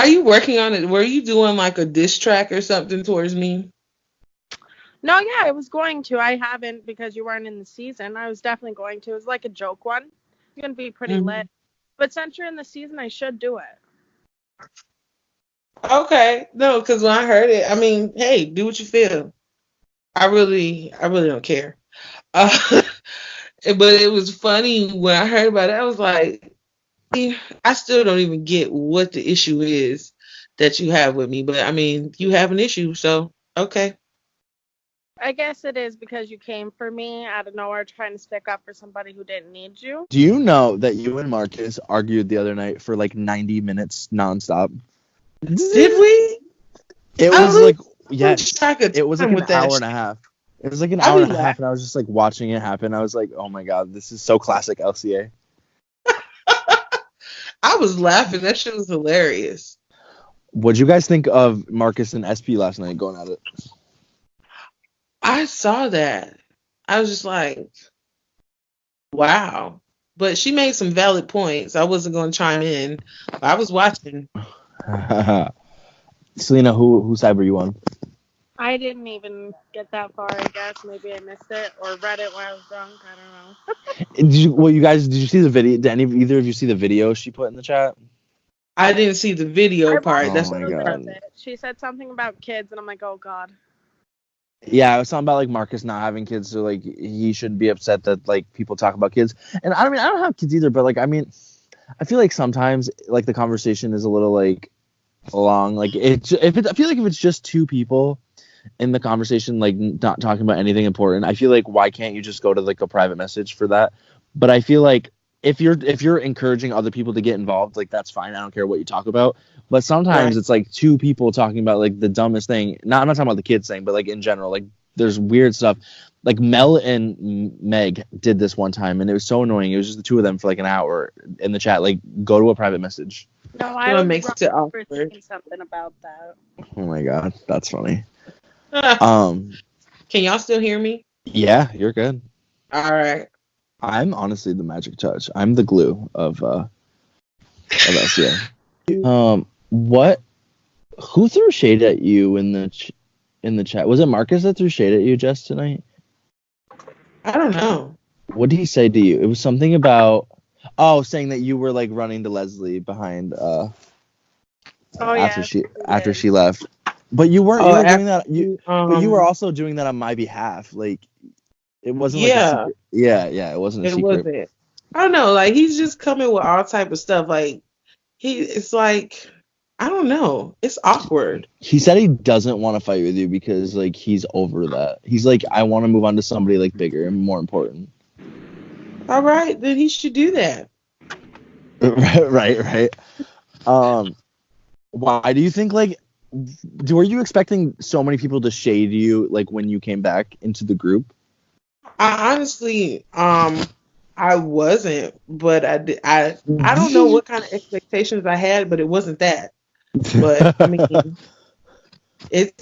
Are you working on it? Were you doing like a diss track or something towards me? No, yeah, I was going to. I haven't because you weren't in the season. I was definitely going to. It was like a joke one. It's gonna be pretty Hmm. lit. But since you're in the season, I should do it. Okay, no, because when I heard it, I mean, hey, do what you feel. I really don't care. Uh, but it was funny when I heard about it. I was like, I still don't even get what the issue is that you have with me. But I mean, you have an issue, so okay. I guess it is because you came for me out of nowhere trying to stick up for somebody who didn't need you. Do you know that you and Marcus argued the other night for like 90 minutes nonstop? Did we? It I was like, lose yes, track of it was like time an with that hour and a shit. half. It was like an I hour be and a half, laughing. and I was just like watching it happen. I was like, oh my God, this is so classic LCA. I was laughing. That shit was hilarious. What'd you guys think of Marcus and Espe last night going at it? I saw that. I was just like, wow. But she made some valid points. I wasn't going to chime in. I was watching. Selena, whose side were you on? I didn't even get that far, I guess. Maybe I missed it or read it while I was drunk. I don't know. Did you see the video? Did either of you see the video she put in the chat? I didn't see the video I part. watched Oh That's a my little bit of God. it. She said something about kids, and I'm like, oh, God. Yeah, it was something about like Marcus not having kids, so like he shouldn't be upset that like people talk about kids. And I mean, I don't have kids either, but like I mean, I feel like sometimes like the conversation is a little like long. Like I feel like if it's just two people in the conversation, like not talking about anything important, I feel like why can't you just go to like a private message for that? But I feel like if you're encouraging other people to get involved, like that's fine. I don't care what you talk about. But sometimes right. it's like two people talking about like the dumbest thing. I'm not talking about the kids thing, but like in general, like there's weird stuff. Like Mel and Meg did this one time, and it was so annoying. It was just the two of them for like an hour in the chat. Like, go to a private message. No, So I it was makes wrong it for awkward. thinking something about that. Oh my God, that's funny. Can y'all still hear me? Yeah, you're good. All right. I'm honestly the magic touch. I'm the glue of LCA. What? Who threw shade at you in the chat? Was it Marcus that threw shade at you, Jess, tonight? I don't know. What did he say to you? It was something about saying that you were like running to Leslie behind Oh, after yeah. she left. But you weren't Oh, doing that. But you were um, also doing that on my behalf. Like it wasn't like a yeah, secret. Yeah, it wasn't a it secret. wasn't. I don't know. Like he's just coming with all type of stuff. Like it's like I don't know. It's awkward. He said he doesn't want to fight with you because like he's over that. He's like, I want to move on to somebody like bigger and more important. All right, then he should do that. right. Why do you think like were you expecting so many people to shade you like when you came back into the group? I honestly, I wasn't, but I don't know what kind of expectations I had, but it wasn't that. But I mean, it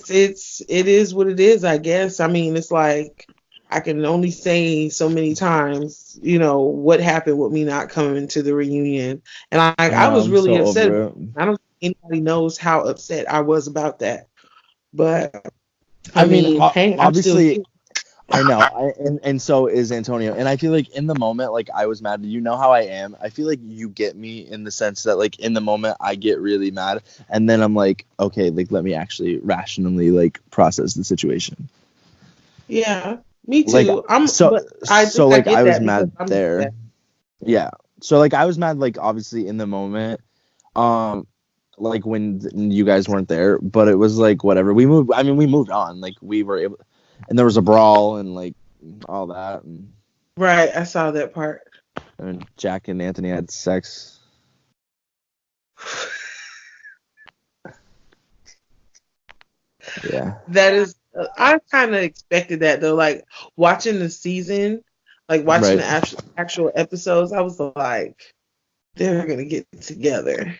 is what it is, I guess. I mean, it's like I can only say so many times, what happened with me not coming to the reunion, and I I know, was I'm really so upset. over it. I don't think anybody knows how upset I was about that, but I I mean, mean, hey, I'm still obviously here. I know, and so is Antonio. And I feel like in the moment, like I was mad. You know how I am. I feel like you get me in the sense that like in the moment I get really mad, and then I'm like, okay, like let me actually rationally like process the situation. Yeah, me Like too. so But I like I get was that because mad I'm like there. that. Yeah. So like I was mad like obviously in the moment. Um like when you guys weren't there, but it was like whatever. We moved on. Like we were able, and there was a brawl and like all that, Right, I saw that part. and Jack and Anthony had sex. Yeah. That is, I kind of expected that though. Like watching the season, like watching Right. the actual episodes, I was like, they're gonna get together.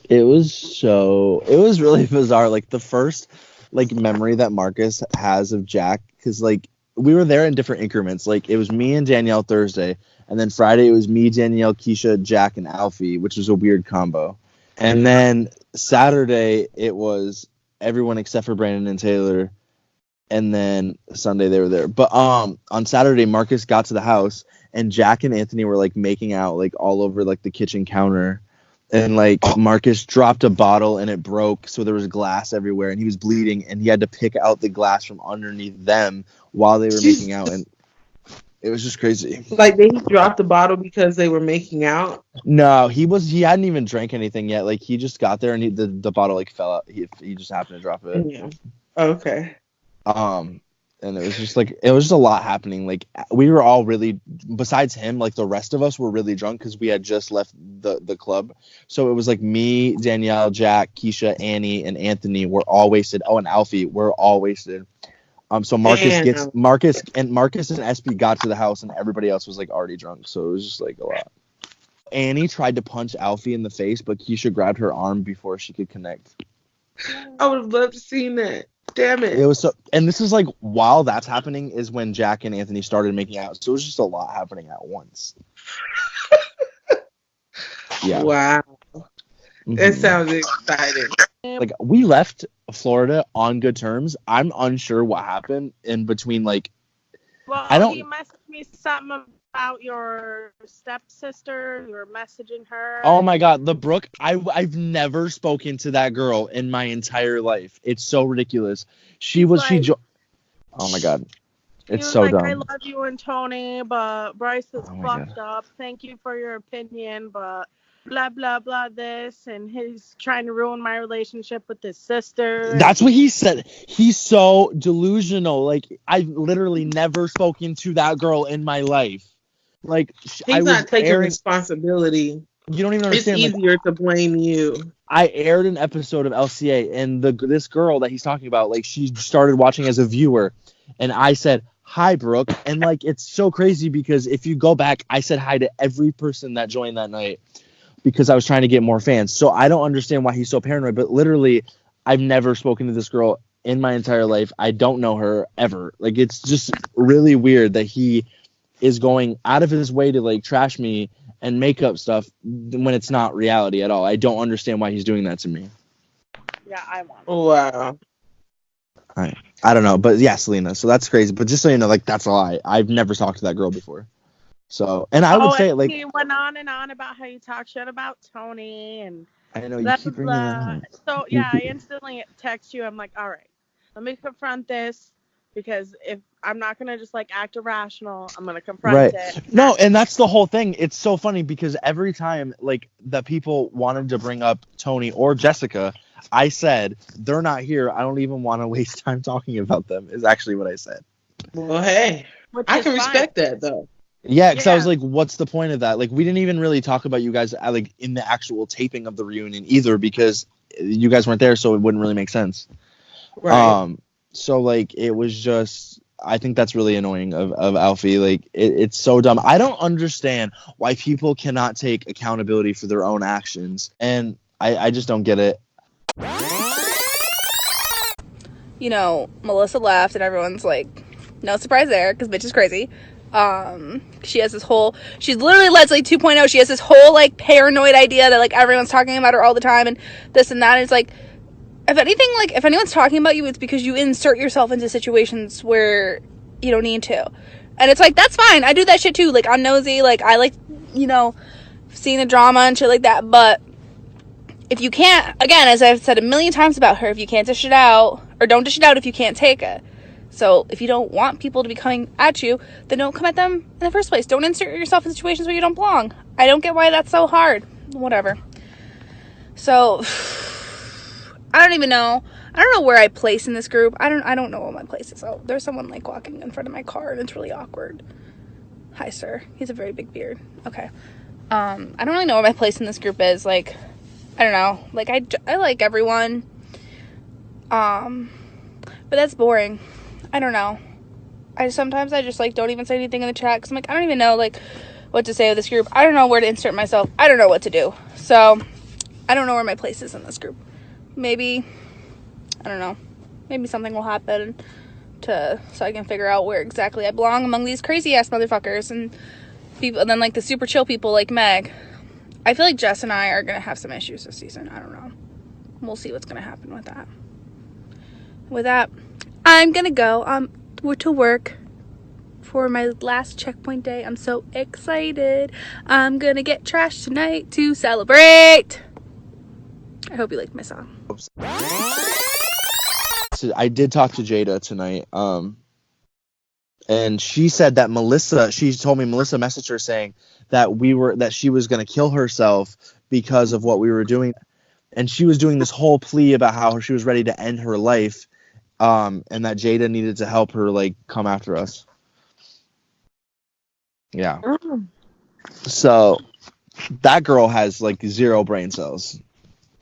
It was really bizarre. Like the first like memory that Marcus has of Jack, because like we were there in different increments. Like it was me and Danielle Thursday, and then Friday it was me, Danielle, Keisha, Jack, and Alfie, which was a weird combo. And then Saturday it was everyone except for Brandon and Taylor. And then Sunday they were there. But on Saturday Marcus got to the house and Jack and Anthony were like making out like all over like the kitchen counter. And like Marcus dropped a bottle and it broke, so there was glass everywhere and he was bleeding and he had to pick out the glass from underneath them while they were making out, and it was just crazy. Like they dropped the bottle because they were making out. No, he hadn't even drank anything yet. Like he just got there and the bottle like fell out. He just happened to drop it. Yeah. Okay. And it was just a lot happening. Like we were all really, besides him, like the rest of us were really drunk because we had just left the club. So it was like me, Danielle, Jack, Keisha, Annie, and Anthony were all wasted. Oh, and Alfie, we're all wasted. So Marcus and Espe got to the house and everybody else was like already drunk. So it was just like a lot. Annie tried to punch Alfie in the face, but Keisha grabbed her arm before she could connect. I would have loved to see that. Damn it. It was so, and this is like while that's happening is when Jack and Anthony started making out. So it was just a lot happening at once. Yeah. Wow. That sounds exciting. Like we left Florida on good terms. I'm unsure what happened in between. Like, well, you messaged me something about your stepsister. You were messaging her. Oh my God, the Brooke. I've never spoken to that girl in my entire life. It's so ridiculous. Oh my God, it's so dumb. I love you and Tony, but Bryce is fucked up. Thank you for your opinion, but blah blah blah this, and he's trying to ruin my relationship with his sister. That's what he said. He's so delusional. Like I've literally never spoken to that girl in my life. Like he's not taking responsibility. You don't even understand. It's easier to blame you. I aired an episode of LCA, and this girl that he's talking about, like she started watching as a viewer, and I said hi, Brooke, and like it's so crazy because if you go back, I said hi to every person that joined that night because I was trying to get more fans. So I don't understand why he's so paranoid. But literally, I've never spoken to this girl in my entire life. I don't know her ever. Like it's just really weird that he is going out of his way to like trash me and make up stuff when it's not reality at all. I don't understand why he's doing that to me. Yeah, I want it. Wow. I don't know, but yeah, Selena. So that's crazy. But just so you know, like that's a lie. I've never talked to that girl before. So, and I would say like he went on and on about how you talk shit about Tony and I know you keep bringing that up. So yeah, I instantly text you. I'm like, all right, let me confront this. Because if I'm not going to just like act irrational, I'm going to confront it. No, and that's the whole thing. It's so funny because every time like the people wanted to bring up Tony or Jessica, I said, they're not here. I don't even want to waste time talking about them is actually what I said. Well, hey, I can respect that though. Yeah, because I was like, what's the point of that? Like, we didn't even really talk about you guys like in the actual taping of the reunion either because you guys weren't there, so it wouldn't really make sense. Right. So, like, it was just, I think that's really annoying of Alfie. Like, it's so dumb. I don't understand why people cannot take accountability for their own actions. And I just don't get it. You know, Melissa left and everyone's like, no surprise there, because bitch is crazy. She has this whole, she's literally Leslie 2.0. She has this whole, like, paranoid idea that, like, everyone's talking about her all the time and this and that. And it's like, if anything, like, if anyone's talking about you, it's because you insert yourself into situations where you don't need to. And it's like, that's fine. I do that shit too. Like, I'm nosy. Like, I like, you know, seeing the drama and shit like that. But if you can't, again, as I've said a million times about her, if you can't dish it out, or don't dish it out if you can't take it. So if you don't want people to be coming at you, then don't come at them in the first place. Don't insert yourself in situations where you don't belong. I don't get why that's so hard. Whatever. So I don't even know. I don't know where I place in this group. I don't know what my place is. Oh, there's someone like walking in front of my car and it's really awkward. Hi, sir. He's a very big beard. Okay. I don't really know what my place in this group is. Like, I don't know. Like, I like everyone. But that's boring. I don't know. Sometimes I just, like, don't even say anything in the chat because I'm like, I don't even know, like, what to say with this group. I don't know where to insert myself. I don't know what to do. So, I don't know where my place is in this group. Maybe, I don't know, maybe something will happen so I can figure out where exactly I belong among these crazy ass motherfuckers and people, and then like the super chill people like Meg. I feel like Jess and I are going to have some issues this season. I don't know. We'll see what's going to happen with that. With that, I'm going to go to work for my last checkpoint day. I'm so excited. I'm going to get trashed tonight to celebrate. I hope you liked my song. So I did talk to Jada tonight. And she said that she told me Melissa messaged her saying that she was going to kill herself because of what we were doing. And she was doing this whole plea about how she was ready to end her life. And that Jada needed to help her, like, come after us. Yeah. So that girl has, like, 0 brain cells.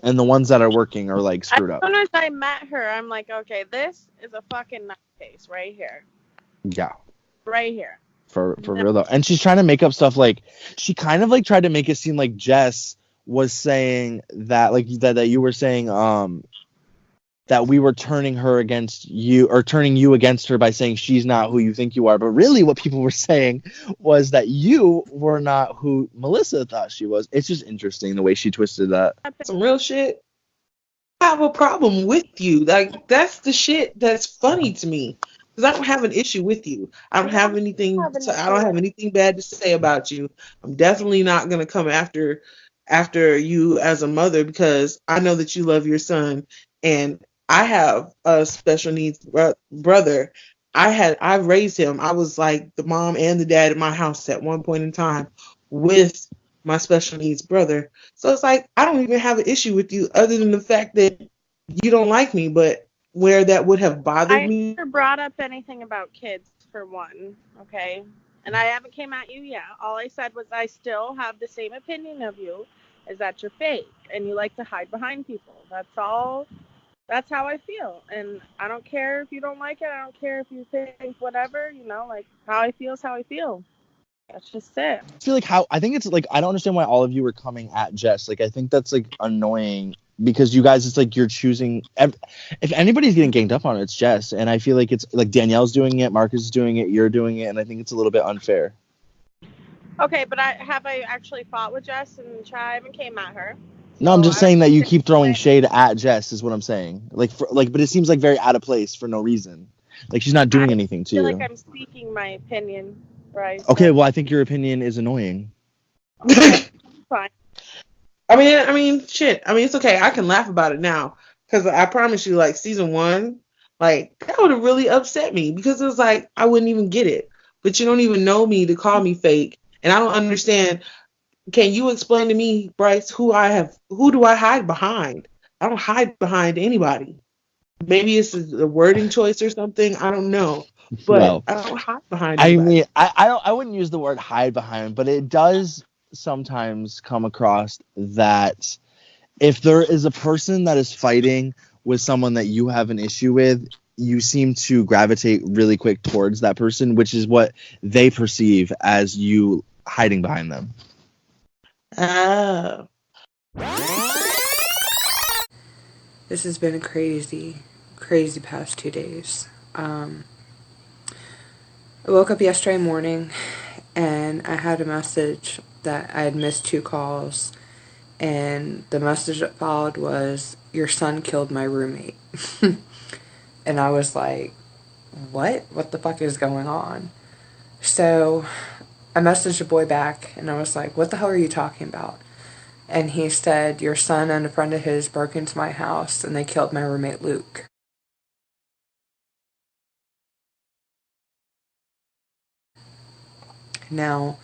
And the ones that are working are, like, screwed up. As soon as I met her, I'm like, okay, this is a fucking nutcase right here. Yeah. Right here. For real, though. And she's trying to make up stuff, like, she kind of, like, tried to make it seem like Jess was saying that, like, that you were saying, that we were turning her against you, or turning you against her by saying she's not who you think you are. But really what people were saying was that you were not who Melissa thought she was. It's just interesting the way she twisted that. Some real shit. I have a problem with you. Like, that's the shit that's funny to me. Because I don't have an issue with you. I don't have anything bad to say about you. I'm definitely not gonna come after you as a mother, because I know that you love your son, and I have a special needs brother. I raised him. I was like the mom and the dad at my house at one point in time with my special needs brother. So it's like, I don't even have an issue with you other than the fact that you don't like me, but where that would have bothered me. I never brought up anything about kids, for one, okay? And I haven't came at you yet. All I said was I still have the same opinion of you, is that you're fake and you like to hide behind people. That's all. That's how I feel. And I don't care if you don't like it. I don't care if you think whatever, like, how I feel is how I feel. That's just it. I think it's like, I don't understand why all of you are coming at Jess. Like, I think that's, like, annoying, because you guys, it's like you're choosing. If anybody's getting ganged up on it, it's Jess. And I feel like it's like Danielle's doing it, Marcus is doing it, you're doing it, and I think it's a little bit unfair. Okay, but I actually fought with Jess and I haven't came at her. No, I'm just saying that you keep throwing shade at Jess is what I'm saying. But it seems like very out of place for no reason. Like, she's not doing anything to you. I feel like I'm speaking my opinion, right? Okay, well, I think your opinion is annoying. Okay, fine. I mean, shit. I mean, it's okay. I can laugh about it now, because I promise you, like, season 1, like, that would have really upset me, because it was like, I wouldn't even get it. But you don't even know me to call me fake, and I don't understand. Can you explain to me, Bryce, who do I hide behind? I don't hide behind anybody. Maybe it's a wording choice or something. I don't know. But I don't hide behind anybody. I mean, I wouldn't use the word hide behind, but it does sometimes come across that if there is a person that is fighting with someone that you have an issue with, you seem to gravitate really quick towards that person, which is what they perceive as you hiding behind them. Oh. This has been a crazy past 2 days. I woke up yesterday morning and I had a message that I had missed 2 calls, and the message that followed was, "Your son killed my roommate." And I was like, what the fuck is going on? So I messaged a boy back and I was like, what the hell are you talking about? And he said, your son and a friend of his broke into my house and they killed my roommate Luke. Now,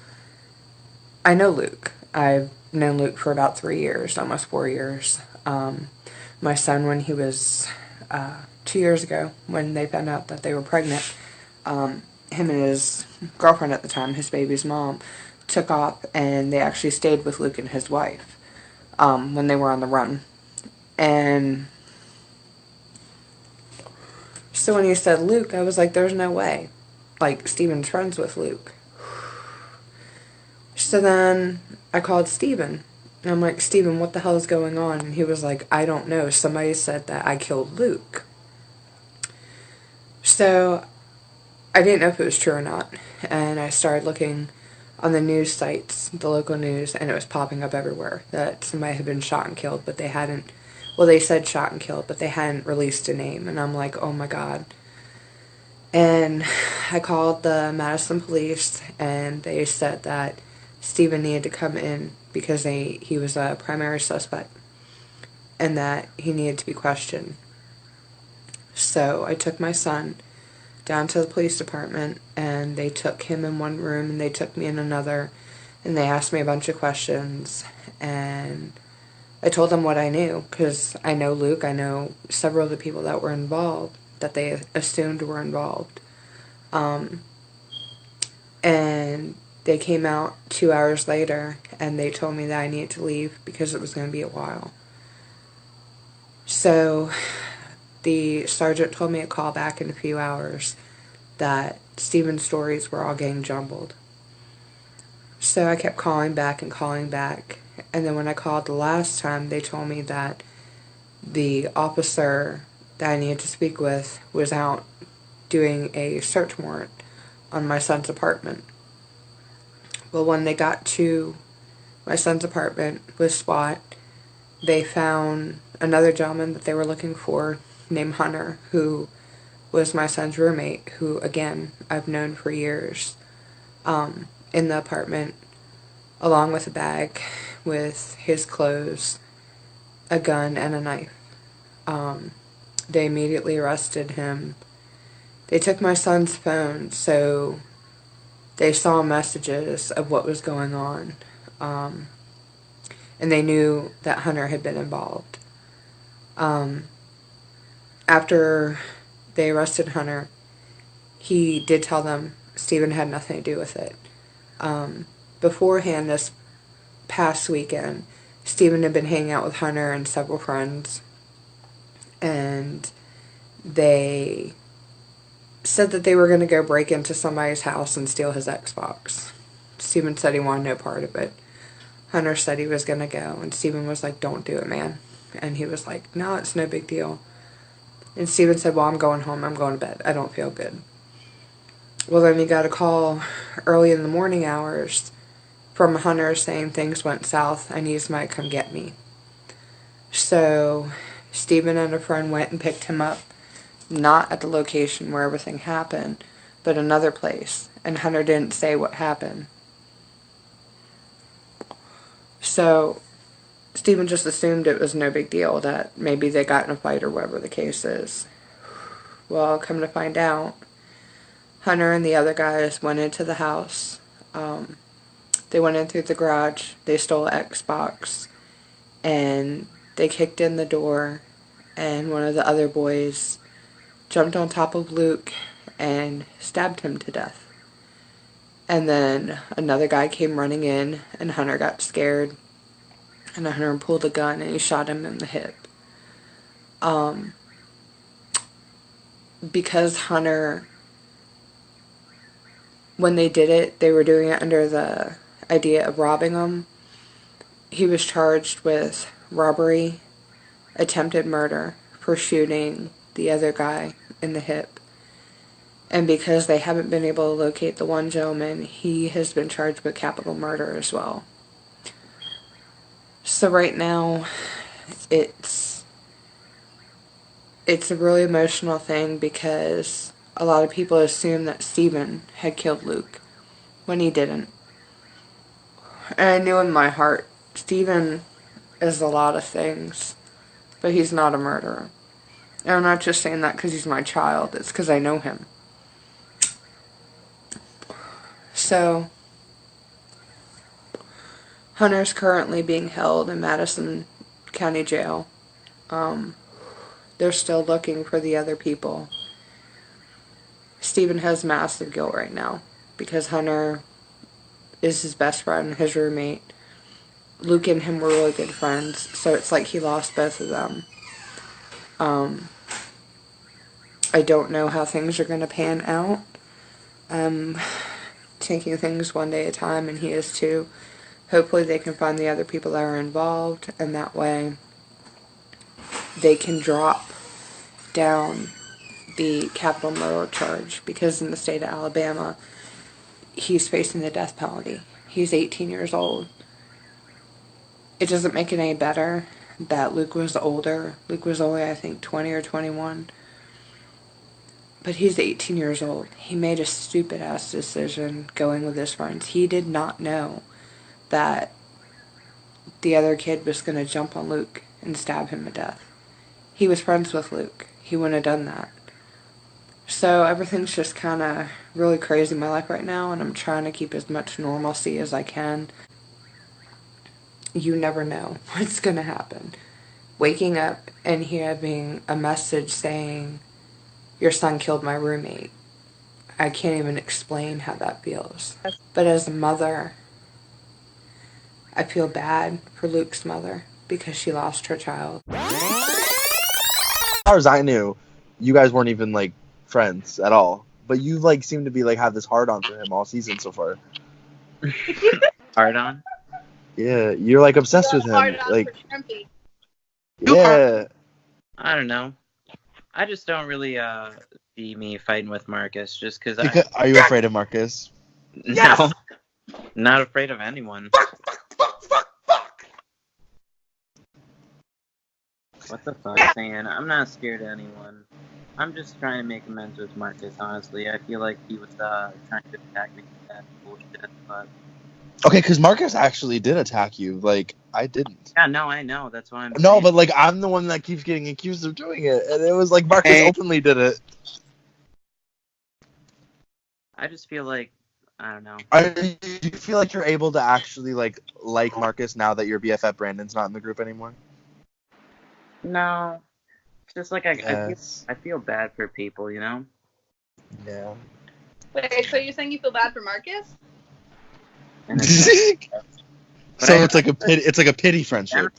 I know Luke. I've known Luke for about 3 years, almost 4 years. My son, when he was 2 years ago, when they found out that they were pregnant, him and his girlfriend at the time, his baby's mom, took off and they actually stayed with Luke and his wife when they were on the run. And so when he said Luke, I was like, there's no way. Like, Steven's friends with Luke. So then I called Steven. And I'm like, Steven, what the hell is going on? And he was like, I don't know. Somebody said that I killed Luke. So I didn't know if it was true or not. And I started looking on the news sites, the local news, and it was popping up everywhere that somebody had been shot and killed, but they hadn't, well, they said shot and killed, but they hadn't released a name. And I'm like, oh my God. And I called the Madison police, and they said that Stephen needed to come in because he was a primary suspect and that he needed to be questioned. So I took my son down to the police department, and they took him in one room and they took me in another, and they asked me a bunch of questions, and I told them what I knew, because I know Luke, I know several of the people that were involved, that they assumed were involved. And they came out 2 hours later, and they told me that I needed to leave because it was going to be a while. So the sergeant told me to call back in a few hours, that Stephen's stories were all getting jumbled. So I kept calling back, and then when I called the last time, they told me that the officer that I needed to speak with was out doing a search warrant on my son's apartment. Well, when they got to my son's apartment with SWAT, they found another gentleman that they were looking for named Hunter, who was my son's roommate, who, again, I've known for years, in the apartment, along with a bag with his clothes, a gun, and a knife. They immediately arrested him. They took my son's phone, so they saw messages of what was going on, and they knew that Hunter had been involved. After they arrested Hunter, he did tell them Stephen had nothing to do with it. Beforehand, this past weekend, Stephen had been hanging out with Hunter and several friends, and they said that they were going to go break into somebody's house and steal his Xbox. Stephen said he wanted no part of it. Hunter said he was going to go, and Stephen was like, don't do it, man. And he was like, no, it's no big deal. And Stephen said, well, I'm going home. I'm going to bed. I don't feel good. Well, then he got a call early in the morning hours from Hunter saying things went south. I need somebody to come get me. So Stephen and a friend went and picked him up, not at the location where everything happened, but another place. And Hunter didn't say what happened. So Stephen just assumed it was no big deal, that maybe they got in a fight or whatever the case is. Well, come to find out, Hunter and the other guys went into the house. They went in through the garage, they stole an Xbox, and they kicked in the door, and one of the other boys jumped on top of Luke and stabbed him to death. And then another guy came running in, and Hunter got scared, and Hunter pulled a gun and he shot him in the hip. Because Hunter, when they did it, they were doing it under the idea of robbing him. He was charged with robbery, attempted murder for shooting the other guy in the hip. And because they haven't been able to locate the one gentleman, he has been charged with capital murder as well. So right now, it's a really emotional thing, because a lot of people assume that Stephen had killed Luke when he didn't. And I knew in my heart, Stephen is a lot of things, but he's not a murderer. And I'm not just saying that because he's my child, it's because I know him. So Hunter's currently being held in Madison County Jail. They're still looking for the other people. Stephen has massive guilt right now because Hunter is his best friend, his roommate. Luke and him were really good friends, so it's like he lost both of them. I don't know how things are going to pan out. I'm taking things one day at a time, and he is too. Hopefully they can find the other people that are involved, and that way they can drop down the capital murder charge, because in the state of Alabama, he's facing the death penalty. He's 18 years old. It doesn't make it any better that Luke was older. Luke was only, I think, 20 or 21. But he's 18 years old. He made a stupid-ass decision going with his friends. He did not know that the other kid was going to jump on Luke and stab him to death. He was friends with Luke. He wouldn't have done that. So everything's just kind of really crazy in my life right now, and I'm trying to keep as much normalcy as I can. You never know what's going to happen. Waking up and having a message saying, your son killed my roommate. I can't even explain how that feels. But as a mother, I feel bad for Luke's mother because she lost her child. As far as I knew, you guys weren't even like friends at all. But you like seem to be like have this hard on for him all season so far. Hard on? Yeah, you're like obsessed with him. Like, yeah. I don't know. I just don't really see me fighting with Marcus just because Are you afraid of Marcus? No, not afraid of anyone. What the fuck, Sam? I'm not scared of anyone. I'm just trying to make amends with Marcus, honestly. I feel like he was trying to attack me with that bullshit, but... Okay, because Marcus actually did attack you. Like, I didn't. Yeah, no, I know. That's why I'm No, saying. but like, I'm the one that keeps getting accused of doing it. And it was like Marcus openly did it. I just feel like, I don't know. Do you feel like you're able to actually like Marcus now that your BFF Brandon's not in the group anymore? No. It's just like Yes. I feel bad for people, you know? Yeah. Wait, so you're saying you feel bad for Marcus? And it's So it's like a pity friendship.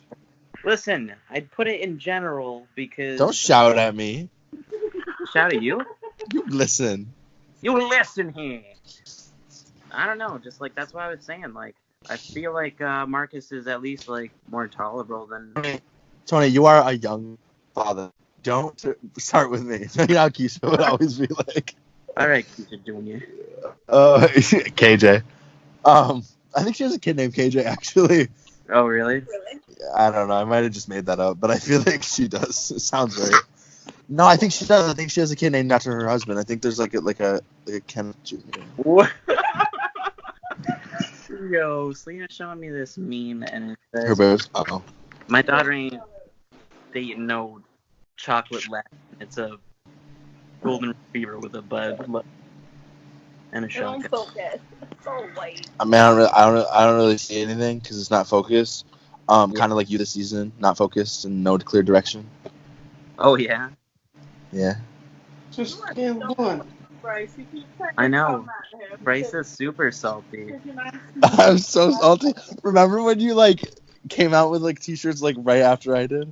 Listen, I'd put it in general because... Don't shout at me. Shout at you? You listen. You listen here. I don't know, just like that's what I was saying. Like, I feel like Marcus is at least like more tolerable than... Tony, you are a young father. Don't start with me. You know how Keisha would always be like. All right, Keisha Jr. KJ. I think she has a kid named KJ, actually. Oh, really? I don't know. I might have just made that up, but I feel like she does. It sounds right. No, I think she does. I think she has a kid named after her husband. I think there's like a Kenneth Jr. What? Yo, Selena's showing me this meme, and it says... Her boobs. Uh-oh. My daughter ain't dating no chocolate lab. It's a golden retriever with a bud and a shotgun. Don't focus. It's so white. I mean, I don't really see anything because it's not focused. Kind of like you this season, not focused and no clear direction. Oh yeah. Yeah. Just one. Bryce, you keep I know. Bryce is super salty. I'm so salty. Remember when you like came out with like t-shirts like right after I did?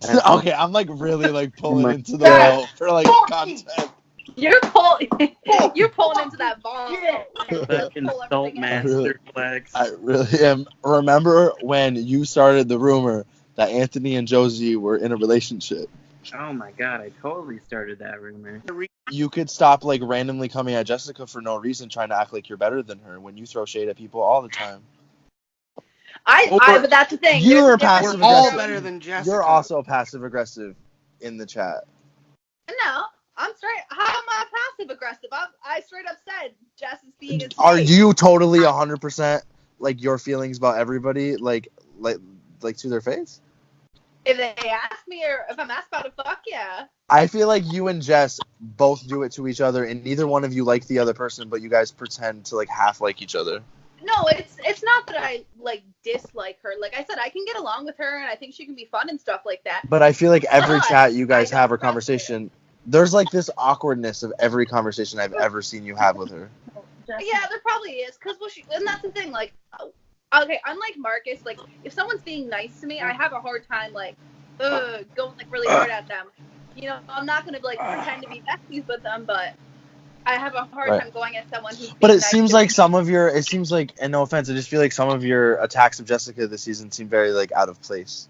Okay, I'm like really like pulling into the well for like content. You're pulling into that bomb. Fucking salt master flex. I really am. Remember when you started the rumor that Anthony and Josie were in a relationship? Oh my god, I totally started that rumor. You could stop like randomly coming at Jessica for no reason, trying to act like you're better than her when you throw shade at people all the time. But that's the thing. You're passive We're all aggressive. better than Jessica. You're also passive aggressive in the chat. No, I'm straight. How am I passive aggressive? I straight up said Jess is being a Are you totally 100% like your feelings about everybody like to their face? If they ask me or if I'm asked about it, fuck yeah. I feel like you and Jess both do it to each other, and neither one of you like the other person, but you guys pretend to like half like each other. No, it's not that I like dislike her. Like I said, I can get along with her, and I think she can be fun and stuff like that. But I feel like every chat you guys have or conversation, there's like this awkwardness of every conversation I've ever seen you have with her. Yeah, there probably is, and that's the thing. Like, okay, unlike Marcus, like if someone's being nice to me, I have a hard time like going like really hard at them. You know, I'm not gonna like pretend to be besties with them, but I have a hard time going at someone who's. But it seems like and no offense, I just feel like some of your attacks of Jessica this season seem very like out of place.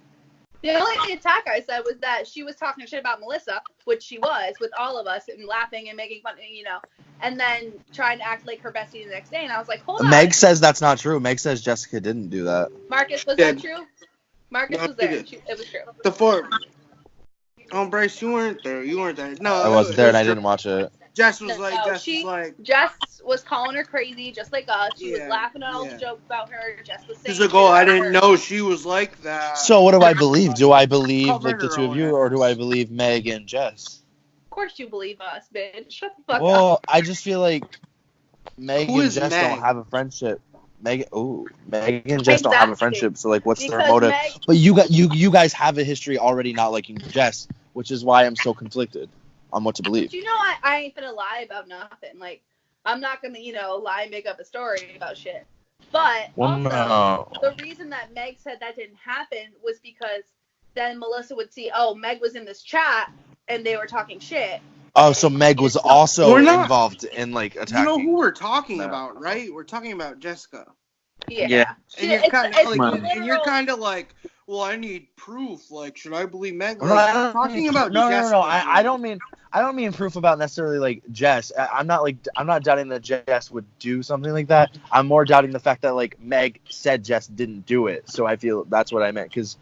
The only attack I said was that she was talking shit about Melissa, which she was with all of us and laughing and making fun, you know. and then trying to act like her bestie the next day. And I was like, hold on. Meg says that's not true. Meg says Jessica didn't do that. Marcus, was Yeah. that true? Marcus No, was she there. did. It was true. The four. Oh, Bryce, you weren't there. You weren't there. No, I wasn't there and I didn't watch it. Jess was No, like, Jess was calling her crazy, just like us. She was Yeah, laughing at all the yeah. jokes about her. Jess was saying she's like, shit oh, I about didn't her. know she was like that. So what do I believe? Do I believe Cover like the her two of own you, or do ass. I believe Meg and Jess? Of course you believe us, bitch. Shut the fuck up. Well, I just feel like Meg Who and is Jess Meg? don't have a friendship. Meg and Jess don't have a Exactly. friendship. So like, what's their Because motive? Meg, But you guys have a history already not liking Jess, which is why I'm so conflicted on what to believe. but you know, I ain't gonna lie about nothing. Like, I'm not gonna, lie and make up a story about shit. But Well, also, no. the reason that Meg said that didn't happen was because then Melissa would see, oh, Meg was in this chat and they were talking shit. Oh, so Meg was also We're not- involved in like attacking. You know who we're talking No. about, right? We're talking about Jessica. Yeah. And you're kind of like, well, I need proof. Like, should I believe Meg? No, Like, I don't talking mean, about no. Jessica. I don't mean proof about necessarily like Jess. I'm not doubting that Jess would do something like that. I'm more doubting the fact that like Meg said Jess didn't do it. So I feel that's what I meant because.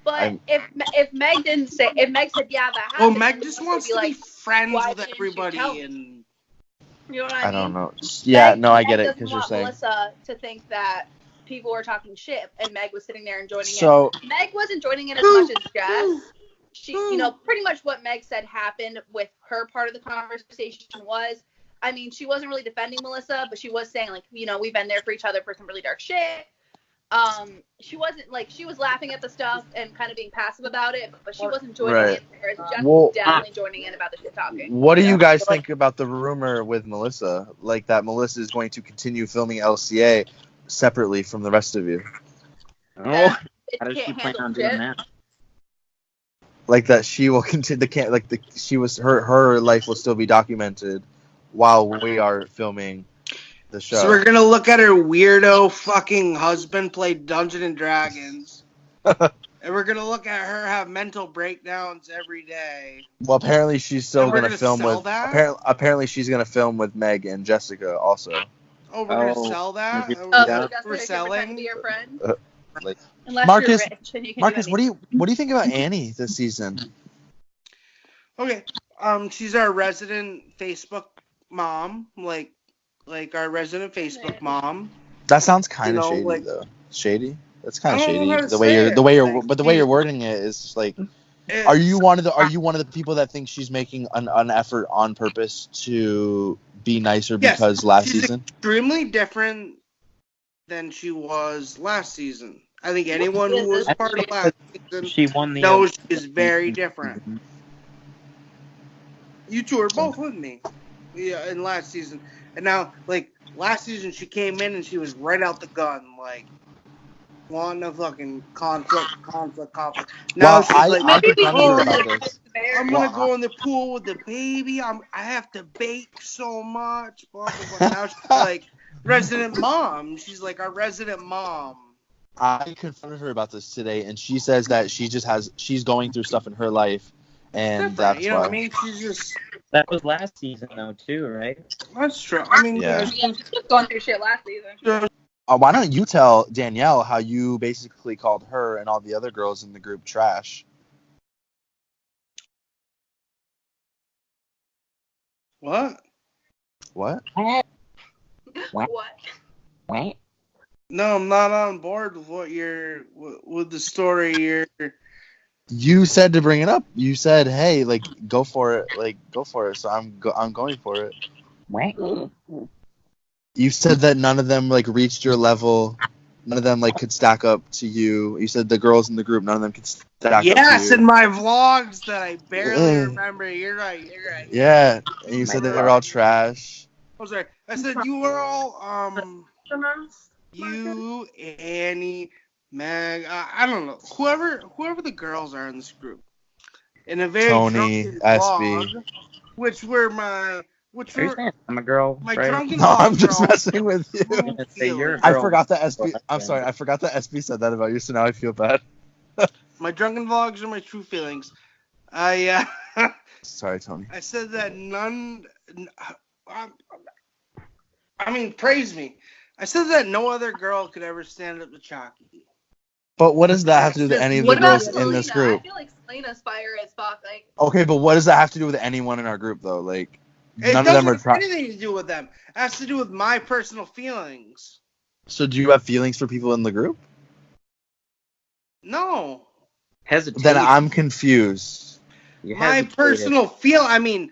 But if Meg didn't say, if Meg said, yeah, that happened. Well, Meg just wants to be friends why with didn't you everybody, tell me? and You know what I mean? I don't know. Yeah, Meg, no, I Meg get it doesn't because you're want saying. Melissa to think that people were talking shit, and Meg was sitting there and joining So it. Meg wasn't joining it as much as Jess. She, pretty much what Meg said happened with her part of the conversation was, I mean, she wasn't really defending Melissa, but she was saying like, we've been there for each other for some really dark shit. She wasn't like, she was laughing at the stuff and kind of being passive about it, but she wasn't joining Right. in. Whereas Jess Well, was definitely joining in about the shit talking. what do you guys think about the rumor with Melissa? Like that Melissa is going to continue filming LCA separately from the rest of you. Oh, It how does she can't plan handle on shit. doing that? Like that she will continue. Her life will still be documented while we are filming the show. so we're gonna look at her weirdo fucking husband play Dungeons and Dragons, and we're gonna look at her have mental breakdowns every day. Well, apparently she's still And we're gonna gonna film sell with. that? Apparently she's gonna film with Meg and Jessica also. Oh, we're gonna Oh, sell that. maybe- Oh, Yeah. so Jessica We're can pretend to selling. be your friend? Like Unless Marcus- you're rich and you can Marcus, do what do you think about Annie this season? Okay. She's our resident Facebook mom, like our resident Facebook mom. That sounds kind of You know, shady like- though. Shady? That's kind I of don't know shady. how to The way say you're it, the way like, you're but the way you're wording it is just like. Are you one of the people that think she's making an effort on purpose to be nicer Yes, because last she's season? extremely different than she was last season. I think anyone who was part of last season She won the. knows she's very different. You two are both with me. Yeah, in last season. And now, like, last season she came in and she was right out the gun, like, wanting to fucking conflict. Now Well, she's like, I'm Maybe we confronted need her to about this. I'm Well, gonna go in the pool with the baby. I have to bake so much. Blah, blah, blah. Now she's like resident mom. She's like our resident mom. I confronted her about this today, and she says that she's going through stuff in her life, and Different, that's you know why. what I mean? She's just That was last season though too, right? that's true. I mean, Yeah. Yeah, she was going through shit last season. Why don't you tell Danielle how you basically called her and all the other girls in the group trash? what? What? What? No, I'm not on board with with the story you're. You said to bring it up. You said, "Hey, like, go for it. So I'm going for it." You said that none of them like reached your level. None of them like could stack up to you. You said the girls in the group, none of them could stack up to Yes, you. in my vlogs that I barely remember. You're right. Yeah, and you said that they're all trash. I'm sorry. I said you were all you, Annie, Meg. I don't know. Whoever the girls are in this group. In a very Tony, drunken Espe. vlog, which were Are you saying I'm a girl? my right? drunken No, I'm vlog just girls. messing with you. I'm gonna say you're a I girl. forgot that SB. I'm sorry, I forgot that SB said that about you, so now I feel bad. My drunken vlogs are my true feelings. I Sorry, Tony. I said that I mean, praise me. I said that no other girl could ever stand up to Chalky. But what does that have to do with That's any of just the What about girls me. in this Selena? I group? feel like Selena's fire as fuck. Like, Okay, but what does that have to do with anyone in our group though? Like, It none of them doesn't are have trying. anything to do with them. It has to do with my personal feelings. So do you have feelings for people in the group? No. Hesitate. Then I'm confused. You My hesitated.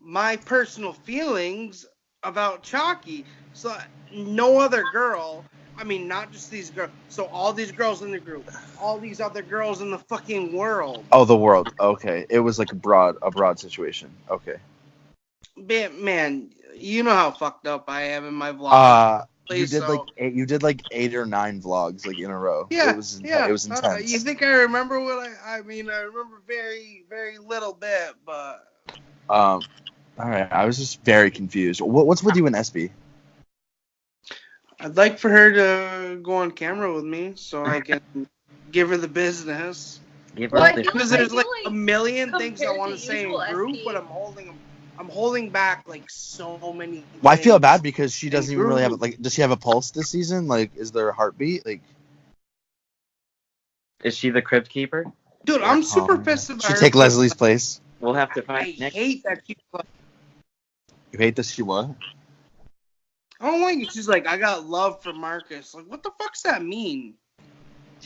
my personal feelings about Chalky. So no other girl. I mean, not just these girls. So all these girls in the group, all these other girls in the fucking world. Oh, the world. Okay, it was like a broad situation. Okay. Man, you know how fucked up I am in my vlog. You did like So 8. You did like 8 or 9 vlogs like in a row. yeah, It was yeah. it was intense. You think I remember what I mean, I remember very, very little bit, but. All right. I was just very confused. What's with you and Espe? I'd like for her to go on camera with me so I can give her the business. Give Well, her I the feel Because I there's feel like like a million things I compared want to to say in usual group, SP. but I'm holding back like so many. Well, I feel things bad because she in doesn't even really have group. like. Does she have a pulse this season? Like, is there a heartbeat? Like, Is she the crypt keeper? Dude, I'm super pissed about she her. take Leslie's place. We'll have to I find next. hate that she. You hate that she what? I don't like it. She's like, I got love for Marcus. Like, what the fuck's that mean?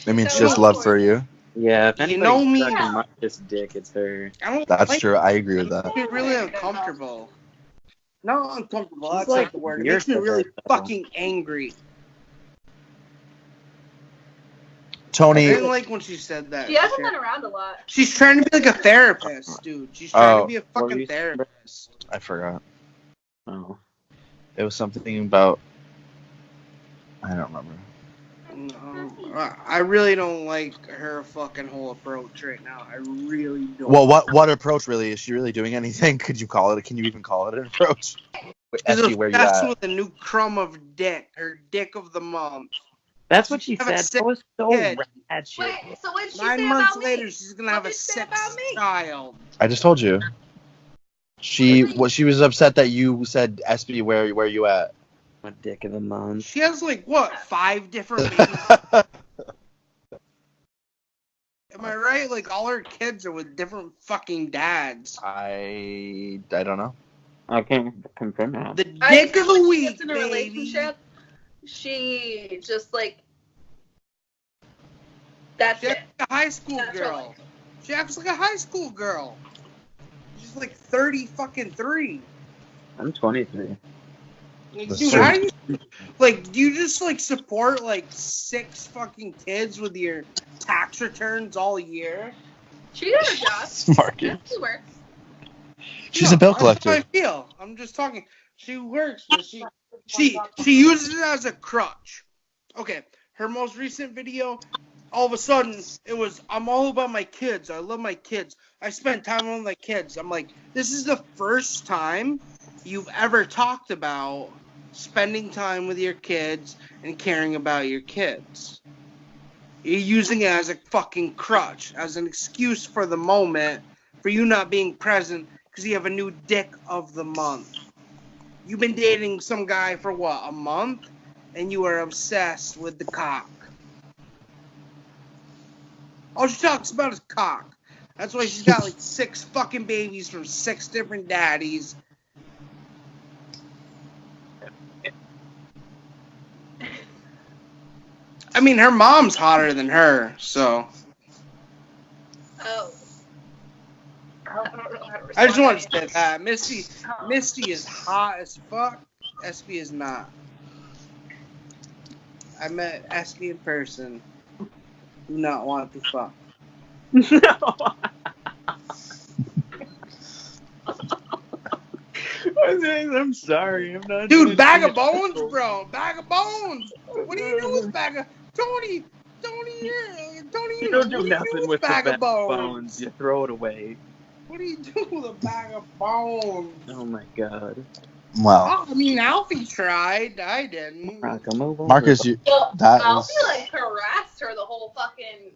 It means got just love love for for you. Yeah, if You know anybody's me. sucking Yeah. Marcus' dick, it's her. I don't That's like true. I agree with it. that. It makes me really uncomfortable. Not uncomfortable. She's That's like not the word. It weird makes me to really her, though. fucking angry. I Tony. didn't like when she said that. She hasn't shit. been around a lot. She's trying to be like a therapist, dude. She's trying to be a What were fucking you saying? therapist. I forgot. Oh. It was something about. I don't remember. No, I really don't like her fucking whole approach right now. I really don't. Well, what approach really is she really doing anything? Could you call it? Can you even call it an approach? She's Espe, where you obsessed at? with a new crumb of dick. Her dick of the month. That's what she Have a said. sick That was so kid. rad shit. Wait, so what did she 9 say months about later, me? she's gonna have What a did she say sick about me? child. I just told you. She was upset that you said Espe, where you at? My dick of the month. She has like what 5 different babies. Am I right? Like all her kids are with different fucking dads. I don't know. I can't confirm that. The I dick think of the when she week, gets in a baby. relationship, she just like that's She it. acts like a high school That's her girl. life. She acts like a high school girl. She's like 30 fucking 3. I'm 23. Like, That's dude, true. how do you like? Do you just like support like 6 fucking kids with your tax returns all year? She did her job. Market. She works. She's a bill That's how collector. I feel. I'm just talking. She works, but she uses it as a crutch. Okay, her most recent video, all of a sudden it was, I'm all about my kids. I love my kids. I spend time with my kids. I'm like, this is the first time you've ever talked about spending time with your kids and caring about your kids. You're using it as a fucking crutch, as an excuse for the moment for you not being present because you have a new dick of the month. You've been dating some guy for what, a month? And you are obsessed with the cock. All she talks about is cock. That's why she's got like 6 fucking babies from 6 different daddies. I mean, her mom's hotter than her, so. Oh. I don't know how to respond. I just want to say that. Misty is hot as fuck. Espe is not. I met Espe in person. Do not want to fuck. No. I'm sorry. I'm not. Dude, bag of bones, bro. Bag of bones. What do you do with bag of Tony? You don't do nothing with the bag of bones. You throw it away. What do you do with a bag of bones? Oh my god. Wow. Oh, I mean, Alfie tried. I didn't. Marcus, you that Alfie was like harassed her the whole fucking.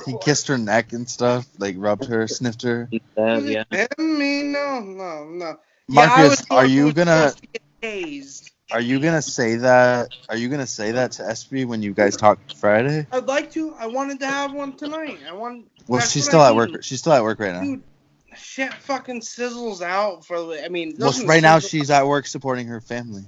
he kissed her neck and stuff, like rubbed her, sniffed her. Yeah. Me, no. Yeah, I was Marcus, the are one who you was gonna supposed to get tased. are you gonna say that? Are you gonna say that to Espe when you guys talk Friday? I'd like to. I wanted to have one tonight. Well, That's she's what I still at work. mean. She's still at work right now. Dude, shit fucking sizzles out I mean, it Well, doesn't right now sizzle. she's at work supporting her family.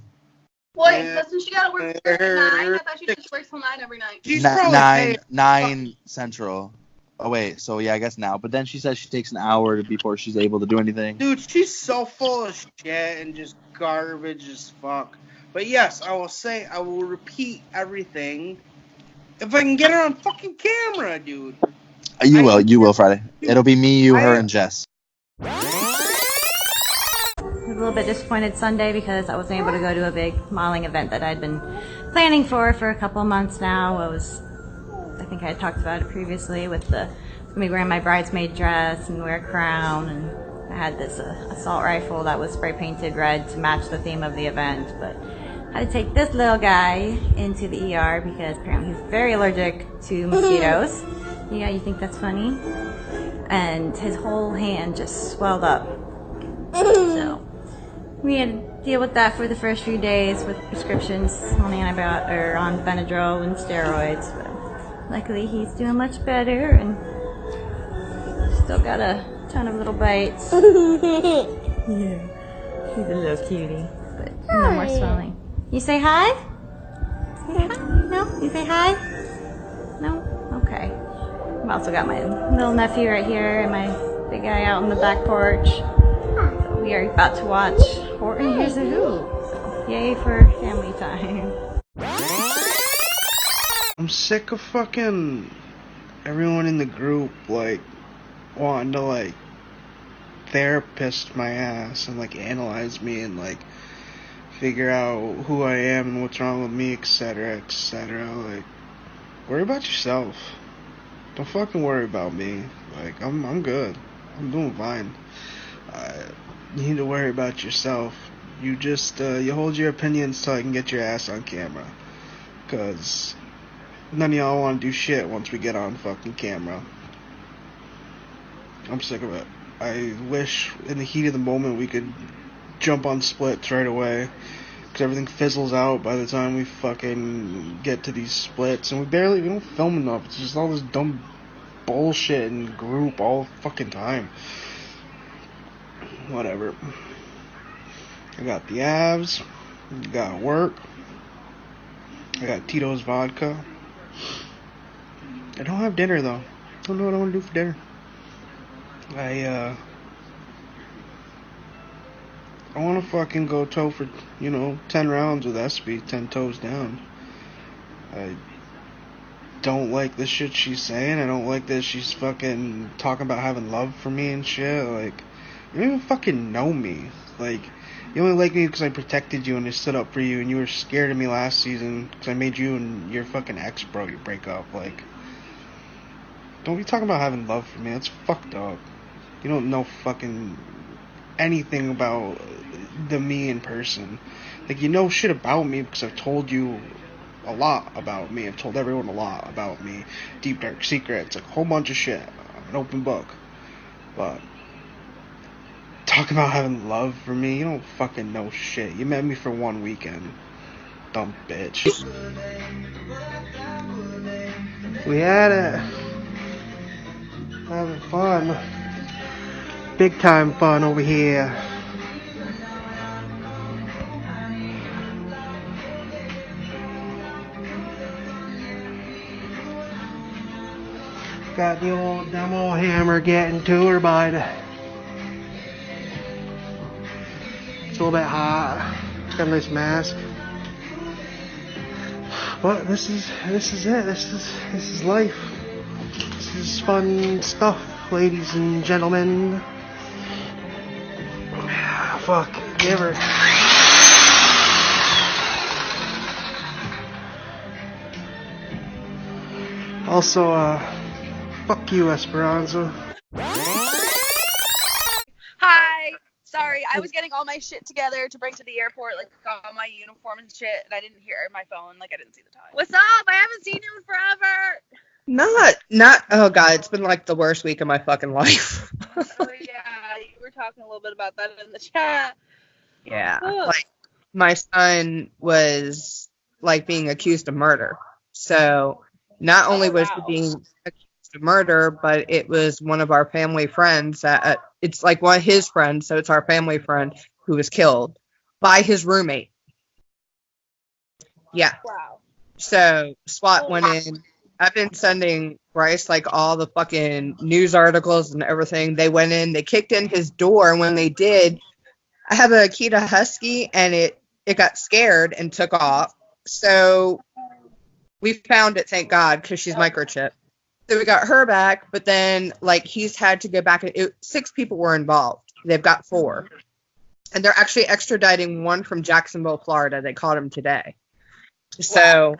Wait, Yeah. doesn't she gotta work at 9? I thought she just works till 9 every night. She's probably paying. Nine central. Oh wait, so yeah, I guess now. But then she says she takes an hour before she's able to do anything. Dude, she's so full of shit and just garbage as fuck. But yes, I will repeat everything if I can get her on fucking camera, dude. You will Friday. Dude, It'll be me, you, her, I- and Jess. I was a little bit disappointed Sunday because I wasn't able to go to a big modeling event that I'd been planning for a couple of months now. I think I had talked about it previously with me wearing my bridesmaid dress and wear a crown, and I had this assault rifle that was spray painted red to match the theme of the event, but I had to take this little guy into the ER because apparently he's very allergic to mosquitoes. Yeah, you think that's funny? And his whole hand just swelled up. So we had to deal with that for the first few days with prescriptions on on Benadryl and steroids. But luckily, he's doing much better and still got a ton of little bites. Yeah, he's a little cutie, but no more swelling. You say hi? Say hi? No? You say hi? No? Okay. I've also got my little nephew right here and my big guy out on the back porch. So we are about to watch Horton Hears a Who. So yay for family time. I'm sick of fucking everyone in the group, like, wanting to, like, therapist my ass and, like, analyze me and, like, figure out who I am and what's wrong with me, etc., etc. Like, worry about yourself. Don't fucking worry about me. Like, I'm good. I'm doing fine. You need to worry about yourself. You just, you hold your opinions till I can get your ass on camera. Cause none of y'all want to do shit once we get on fucking camera. I'm sick of it. I wish in the heat of the moment we could jump on splits right away. Cause everything fizzles out by the time we fucking get to these splits. And we don't film enough. It's just all this dumb bullshit and group all fucking time. Whatever. I got the abs. I got work. I got Tito's vodka. I don't have dinner though. I don't know what I want to do for dinner. I want to fucking go toe for, 10 rounds with Espe, 10 toes down. I don't like the shit she's saying. I don't like that she's fucking talking about having love for me and shit. Like, you don't even fucking know me. Like, you only like me because I protected you and I stood up for you, and you were scared of me last season because I made you and your fucking ex break up. Like, don't be talking about having love for me. That's fucked up. You don't know fucking anything about the me in person. Like, you know shit about me because I've told you a lot about me. I've told everyone a lot about me. Deep, dark secrets. Like, a whole bunch of shit. I'm an open book. But talk about having love for me. You don't fucking know shit. You met me for one weekend. Dumb bitch. We had it. Having fun. Big time fun over here. Got the old demo hammer getting to her, bud. It's a little bit hot. It's got a nice mask. But this is it. This is life. This is fun stuff, ladies and gentlemen. Fuck, never. Also, fuck you, Esperanza. Hi. Sorry, I was getting all my shit together to bring to the airport, like all my uniform and shit, and I didn't hear my phone, like I didn't see the time. What's up? I haven't seen you in forever. Not. Oh god, it's been like the worst week of my fucking life. Oh yeah, you were talking a little bit about that in the chat. Yeah. Ugh. Like, my son was, like, being accused of murder. So, not only was he being accused of murder, but it was one of our family friends that, it's like one of his friends, so it's our family friend who was killed by his roommate. Yeah. Wow. So SWAT went in. I've been sending Bryce like all the fucking news articles and everything. They went in, they kicked in his door, and when they did, I have a Akita Husky, and it got scared and took off. So we found it, thank God, because she's microchipped. So we got her back, but then like he's had to go back. 6 people were involved. They've got 4, and they're actually extraditing one from Jacksonville, Florida. They caught him today. So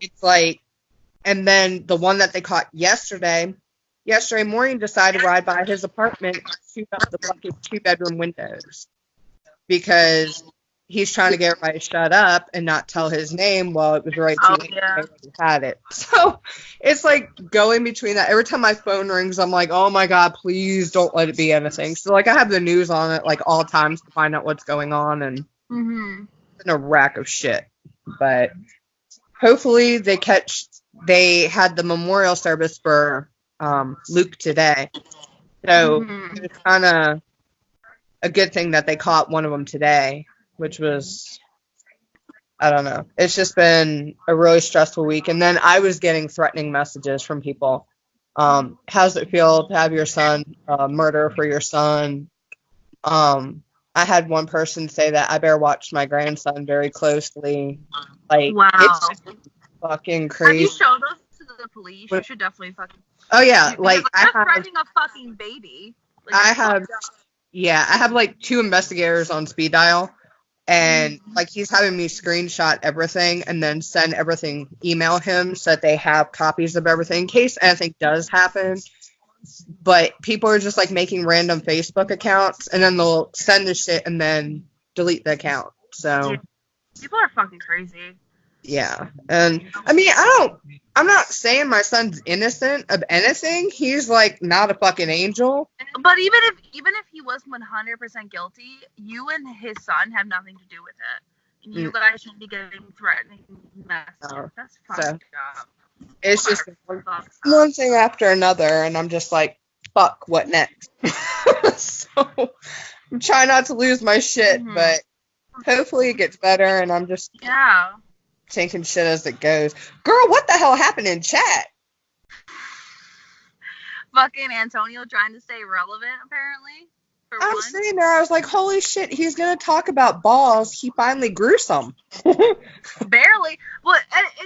it's like, and then the one that they caught yesterday morning decided to ride by his apartment and shoot up the fucking 2-bedroom windows because he's trying to get everybody to shut up and not tell his name. Well, it was right too late. Yeah. He had it. So it's like going between that. Every time my phone rings, I'm like, oh my God, please don't let it be anything. So like I have the news on it like all times to find out what's going on, and it's a rack of shit. But hopefully they had the memorial service for Luke today. So it's kind of a good thing that they caught one of them today, which was, I don't know. It's just been a really stressful week. And then I was getting threatening messages from people. How's it feel to have your son murder for your son? I had one person say that I better watch my grandson very closely. Like, wow. It's just fucking crazy. Have you showed those to the police? You should definitely fucking. Oh yeah, like they're threatening a fucking baby. Like, I have like 2 investigators on speed dial, and like he's having me screenshot everything and then send everything, email him so that they have copies of everything in case anything does happen. But people are just like making random Facebook accounts and then they'll send the shit and then delete the account. So people are fucking crazy. Yeah. And I mean, I'm not saying my son's innocent of anything. He's like not a fucking angel. But even if he was 100% guilty, you and his son have nothing to do with it. And you guys shouldn't be getting threatening messages. That's fucked up. It's just one thing after another, and I'm just like, fuck, what next? So I'm trying not to lose my shit, but hopefully it gets better, and I'm just taking shit as it goes. Girl, what the hell happened in chat? Fucking Antonio trying to stay relevant, apparently. I'm sitting there, I was like, holy shit, he's gonna talk about balls. He finally grew some. Barely. Well,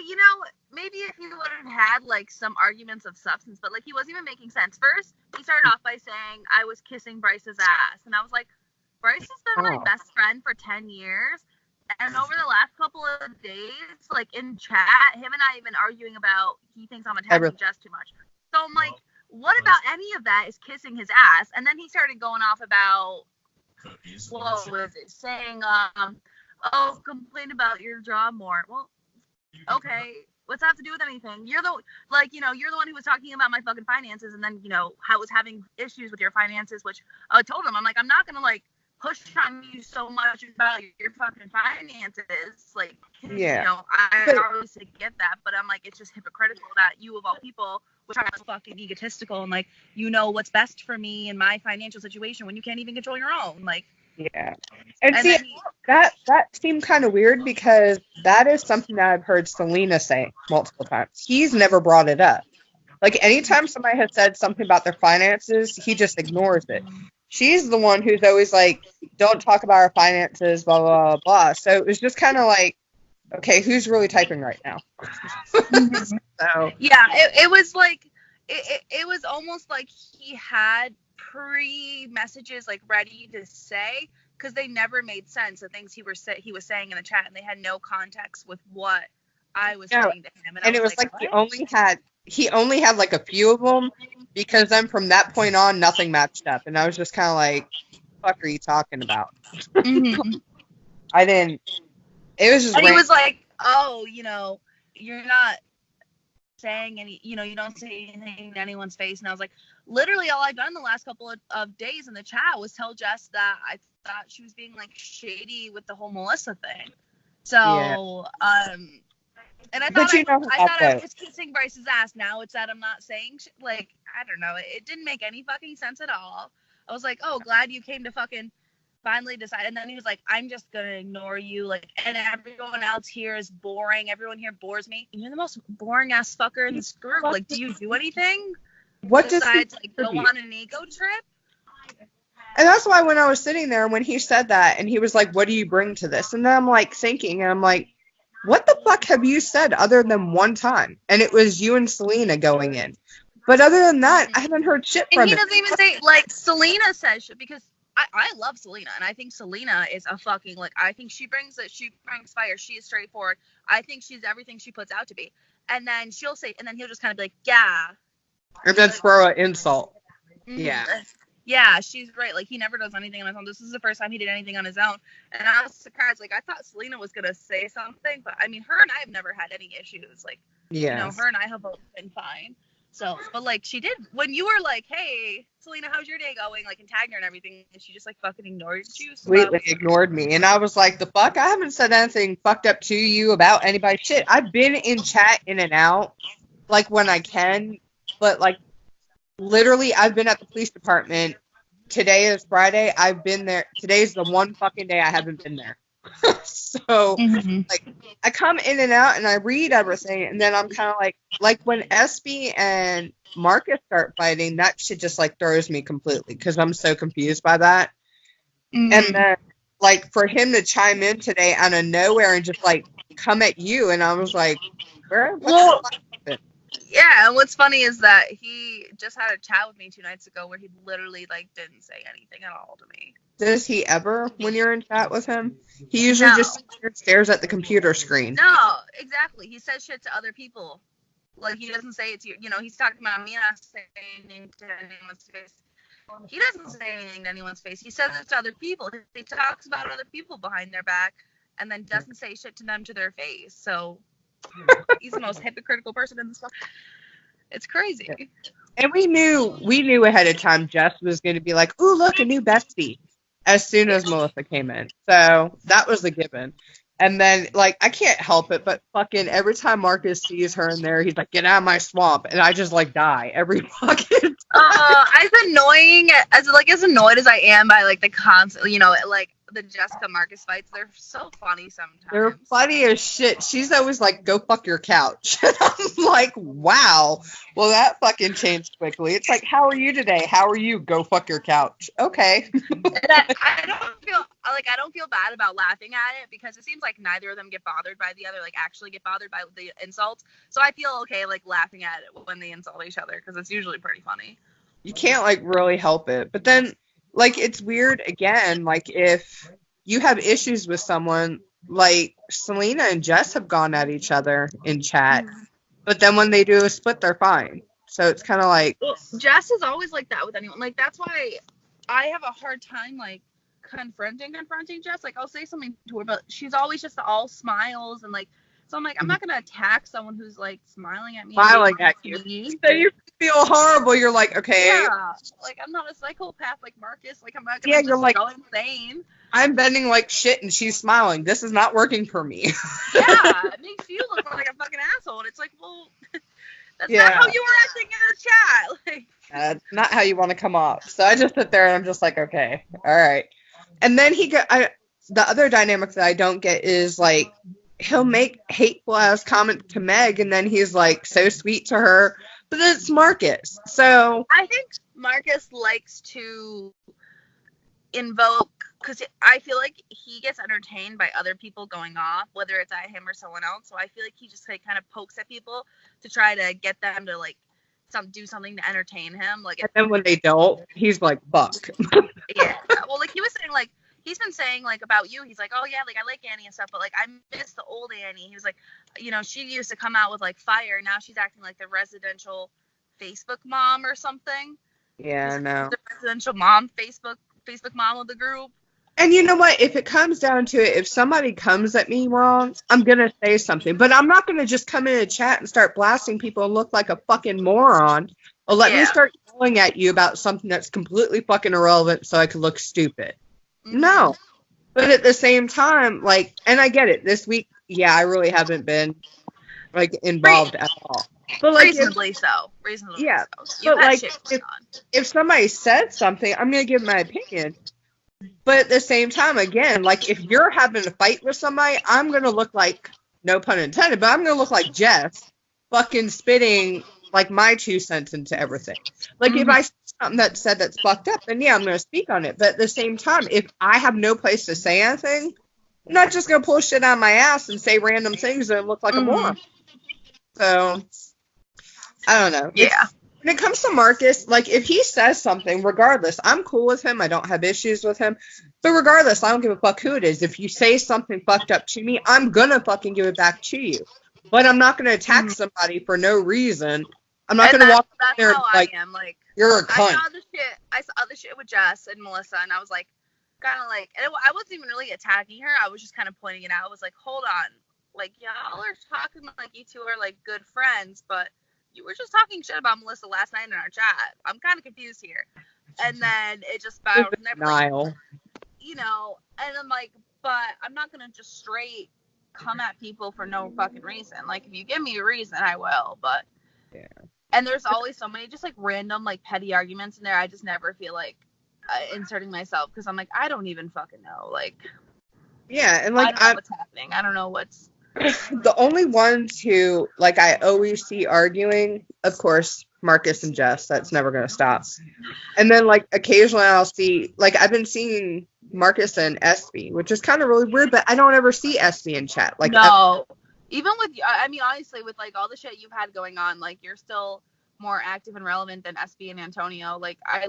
you know, maybe if he would have had like some arguments of substance, but like he wasn't even making sense. First, he started off by saying I was kissing Bryce's ass, and I was like, Bryce has been my best friend for 10 years, and over the last couple of days, like in chat, him and I have been arguing about he thinks I'm attacking Jess too much. So I'm like, what about any of that is kissing his ass? And then he started going off about what was it? Saying complain about your job more. Well, okay. What's that have to do with anything? You're the one who was talking about my fucking finances, and then, I was having issues with your finances, which I told him, I'm like, I'm not gonna like push on you so much about your fucking finances. Like, I obviously get that, but I'm like, it's just hypocritical that you of all people which are fucking egotistical and like, what's best for me and my financial situation when you can't even control your own. Like, yeah. And see, that seemed kind of weird because that is something that I've heard Selena say multiple times. He's never brought it up. Like, anytime somebody has said something about their finances, he just ignores it. She's the one who's always like, don't talk about our finances, blah, blah, blah, blah. So it was just kind of like, okay, who's really typing right now? So. Yeah, it was like, it was almost like he had pre-messages like ready to say, because they never made sense, the things he was saying in the chat, and they had no context with what I was saying to him. And it was like he only had like a few of them, because then from that point on, nothing matched up. And I was just kind of like, what are you talking about? I didn't. It was just. And he was like, oh, you're not saying any, you don't say anything to anyone's face. And I was like, literally all I've done the last couple of days in the chat was tell Jess that I thought she was being like shady with the whole Melissa thing. So, and I But thought you know how that I goes. was kissing Bryce's ass. Now it's that I'm not saying like, I don't know. It didn't make any fucking sense at all. I was like, oh, glad you came to fucking finally decide. And then he was like, I'm just gonna ignore you. Like, and everyone else here is boring. Everyone here bores me. And you're the most boring ass fucker in this group. Like, do you do anything What does he besides like go contribute? on an ego trip? And that's why when I was sitting there, when he said that, and he was like, what do you bring to this? And then I'm like thinking, and I'm like, what the fuck have you said other than one time? And it was you and Selena going in. But other than that, I haven't heard shit And from he him. doesn't even say, like, Selena says shit, because I love Selena, and I think Selena is a fucking, like, I think she brings fire. She is straightforward. I think she's everything she puts out to be. And then she'll say, and then he'll just kind of be like, yeah. And then throw an insult. Yeah. Yeah, she's right. Like, he never does anything on his own. This is the first time he did anything on his own. And I was surprised. Like, I thought Selena was going to say something, but, I mean, her and I have never had any issues. Like, you know, her and I have both been fine. So, but, like, she did, when you were like, hey, Selena, how's your day going? Like, and tagged her and everything, and she just, like, fucking ignored you. So Completely ignored me. And I was like, the fuck? I haven't said anything fucked up to you about anybody. Shit, I've been in chat in and out, like, when I can. But, like, literally, I've been at the police department. Today is Friday. I've been there. Today's the one fucking day I haven't been there. So, like, I come in and out and I read everything, and then I'm kind of like when Espe and Marcus start fighting, that shit just like throws me completely because I'm so confused by that. And then, like, for him to chime in today out of nowhere and just like come at you, and I was like, where? Yeah, and what's funny is that he just had a chat with me 2 nights ago where he literally, like, didn't say anything at all to me. Does he ever, when you're in chat with him? He usually just stares at the computer screen. No, exactly. He says shit to other people. Like, he doesn't say it to you. You know, he's talking about me not saying anything to anyone's face. He doesn't say anything to anyone's face. He says it to other people. He talks about other people behind their back and then doesn't say shit to them to their face. So he's the most hypocritical person in this world. It's crazy. And we knew ahead of time Jess was going to be like, ooh, look, a new bestie, as soon as Melissa came in. So that was a given. And then, like, I can't help it, but fucking every time Marcus sees her in there, he's like, get out of my swamp. And I just, like, die every fucking time. As annoyed as I am by, like, the constant, you know, like, the Jessica Marcus fights, they're so funny sometimes. They're funny as shit. She's always like, go fuck your couch. I'm like, wow. Well, that fucking changed quickly. It's like, how are you today? How are you? Go fuck your couch. Okay. I don't feel bad about laughing at it because it seems like neither of them get bothered by the other, like actually get bothered by the insults. So I feel okay, like, laughing at it when they insult each other because it's usually pretty funny. You can't, like, really help it. But then, like, it's weird, again, like, if you have issues with someone, like, Selena and Jess have gone at each other in chat, but then when they do a split, they're fine. So it's kind of like... Jess is always like that with anyone. Like, that's why I have a hard time, like, confronting Jess. Like, I'll say something to her, but she's always just all smiles and, like, so I'm like, I'm not going to attack someone who's, like, smiling at me. Smiling at you. So you feel horrible. You're like, okay. Yeah. Like, I'm not a psychopath like Marcus. Like, I'm not going to like, go insane. I'm bending like shit and she's smiling. This is not working for me. Yeah. It makes you look like a fucking asshole. And it's like, well, that's not how you were acting in the chat. Like, that's not how you want to come off. So I just sit there and I'm just like, okay. All right. And then the other dynamic that I don't get is, like, he'll make hateful ass comments to Meg, and then he's like so sweet to her, but it's Marcus. So I think Marcus likes to invoke, because I feel like he gets entertained by other people going off, whether it's at him or someone else. So I feel like he just, like, kind of pokes at people to try to get them to, like, do something to entertain him. Like, and then when they don't, he's like, fuck. Yeah. Well, like, he was saying, like, he's been saying, like, about you, he's like, oh yeah, like, I like Annie and stuff, but, like, I miss the old Annie. He was like, you know, she used to come out with, like, fire. Now she's acting like the residential Facebook mom or something. Yeah, no. The residential mom, Facebook mom of the group. And you know what? If it comes down to it, if somebody comes at me wrong, I'm going to say something. But I'm not going to just come in a chat and start blasting people and look like a fucking moron Or let me Yeah. start yelling at you about something that's completely fucking irrelevant so I could look stupid. Mhm. No. But at the same time, like, and I get it. This week, yeah, I really haven't been, like, involved at all. But, like, Reasonably so. Reasonably yeah, so. You've but, had like, shit going on. if somebody said something, I'm going to give my opinion. But at the same time, again, like, if you're having a fight with somebody, I'm going to look like, no pun intended, but I'm going to look like Jess fucking spitting, like, my 2 cents into everything. Like, if I see something that said that's fucked up, then yeah, I'm going to speak on it. But at the same time, if I have no place to say anything, I'm not just going to pull shit out of my ass and say random things and look like a moron. So, I don't know. Yeah. When it comes to Marcus, like, if he says something, regardless, I'm cool with him. I don't have issues with him. But regardless, I don't give a fuck who it is. If you say something fucked up to me, I'm gonna fucking give it back to you. But I'm not gonna attack somebody for no reason. I'm not gonna walk in there how like, I am. Like, you're a cunt. I saw the shit with Jess and Melissa, and I was like, kind of like, and I wasn't even really attacking her. I was just kind of pointing it out. I was like, hold on, like, y'all are talking like you two are like good friends, but you were just talking shit about Melissa last night in our chat. I'm kind of confused here. And then it just spiraled. Denial. You know, and I'm like, but I'm not gonna just straight come at people for no fucking reason. Like, if you give me a reason, I will. But yeah. And there's always so many just like random like petty arguments in there. I just never feel like inserting myself because I'm like, I don't even fucking know. Like, yeah, and like, I don't know what's happening. I don't know what's. The only ones who, like, I always see arguing, of course, Marcus and Jess. That's never going to stop. And then, like, occasionally I'll see, like, I've been seeing Marcus and Espe, which is kind of really weird, but I don't ever see Espe in chat. Like, no. Even with, I mean, honestly, with, like, all the shit you've had going on, like, you're still more active and relevant than Espe and Antonio. Like, I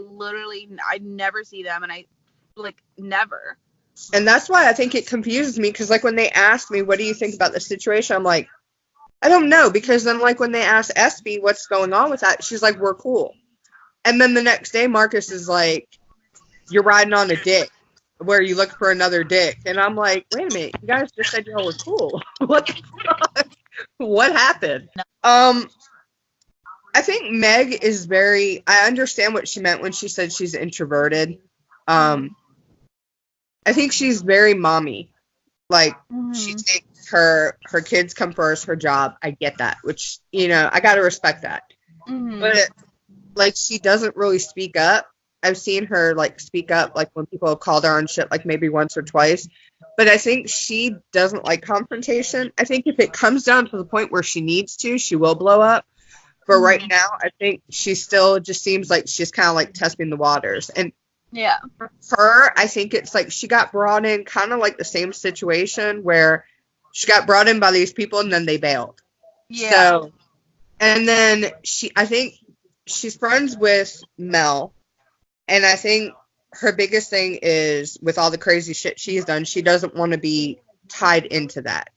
never see them, and I, like, never. And that's why I think it confuses me, because, like, when they ask me, what do you think about the situation, I'm like, I don't know, because then, like, when they ask Espe what's going on with that, she's like, we're cool. And then the next day, Marcus is like, you're riding on a dick, where you look for another dick. And I'm like, wait a minute, you guys just said y'all were cool. What the fuck? What happened? I think Meg is very, I understand what she meant when she said she's introverted. I think she's very mommy. Like, she thinks her kids come first, her job. I get that, which, you know, I got to respect that. But, like, she doesn't really speak up. I've seen her, like, speak up, like, when people have called her on shit, like, maybe once or twice. But I think she doesn't like confrontation. I think if it comes down to the point where she needs to, she will blow up. But right now, I think she still just seems like she's kind of, like, testing the waters. And yeah, for her, I think it's like she got brought in kind of like the same situation where she got brought in by these people and then they bailed. Yeah. So, and then I think she's friends with Mel, and I think her biggest thing is with all the crazy shit she's done, she doesn't want to be tied into that.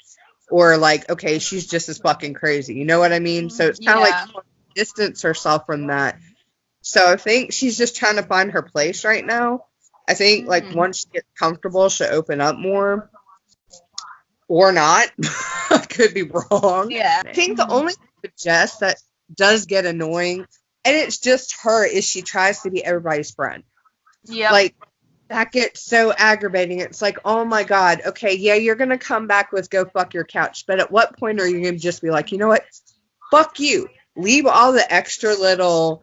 Or like, okay, she's just as fucking crazy. You know what I mean? So it's kind of like distance herself from that. So I think she's just trying to find her place right now. I think, like, once she gets comfortable, she'll open up more. Or not. I could be wrong. Yeah. I think the only thing with Jess that does get annoying, and it's just her, is she tries to be everybody's friend. Yeah. Like, that gets so aggravating. It's like, oh my God, okay, yeah, you're going to come back with go fuck your couch. But at what point are you going to just be like, you know what? Fuck you. Leave all the extra little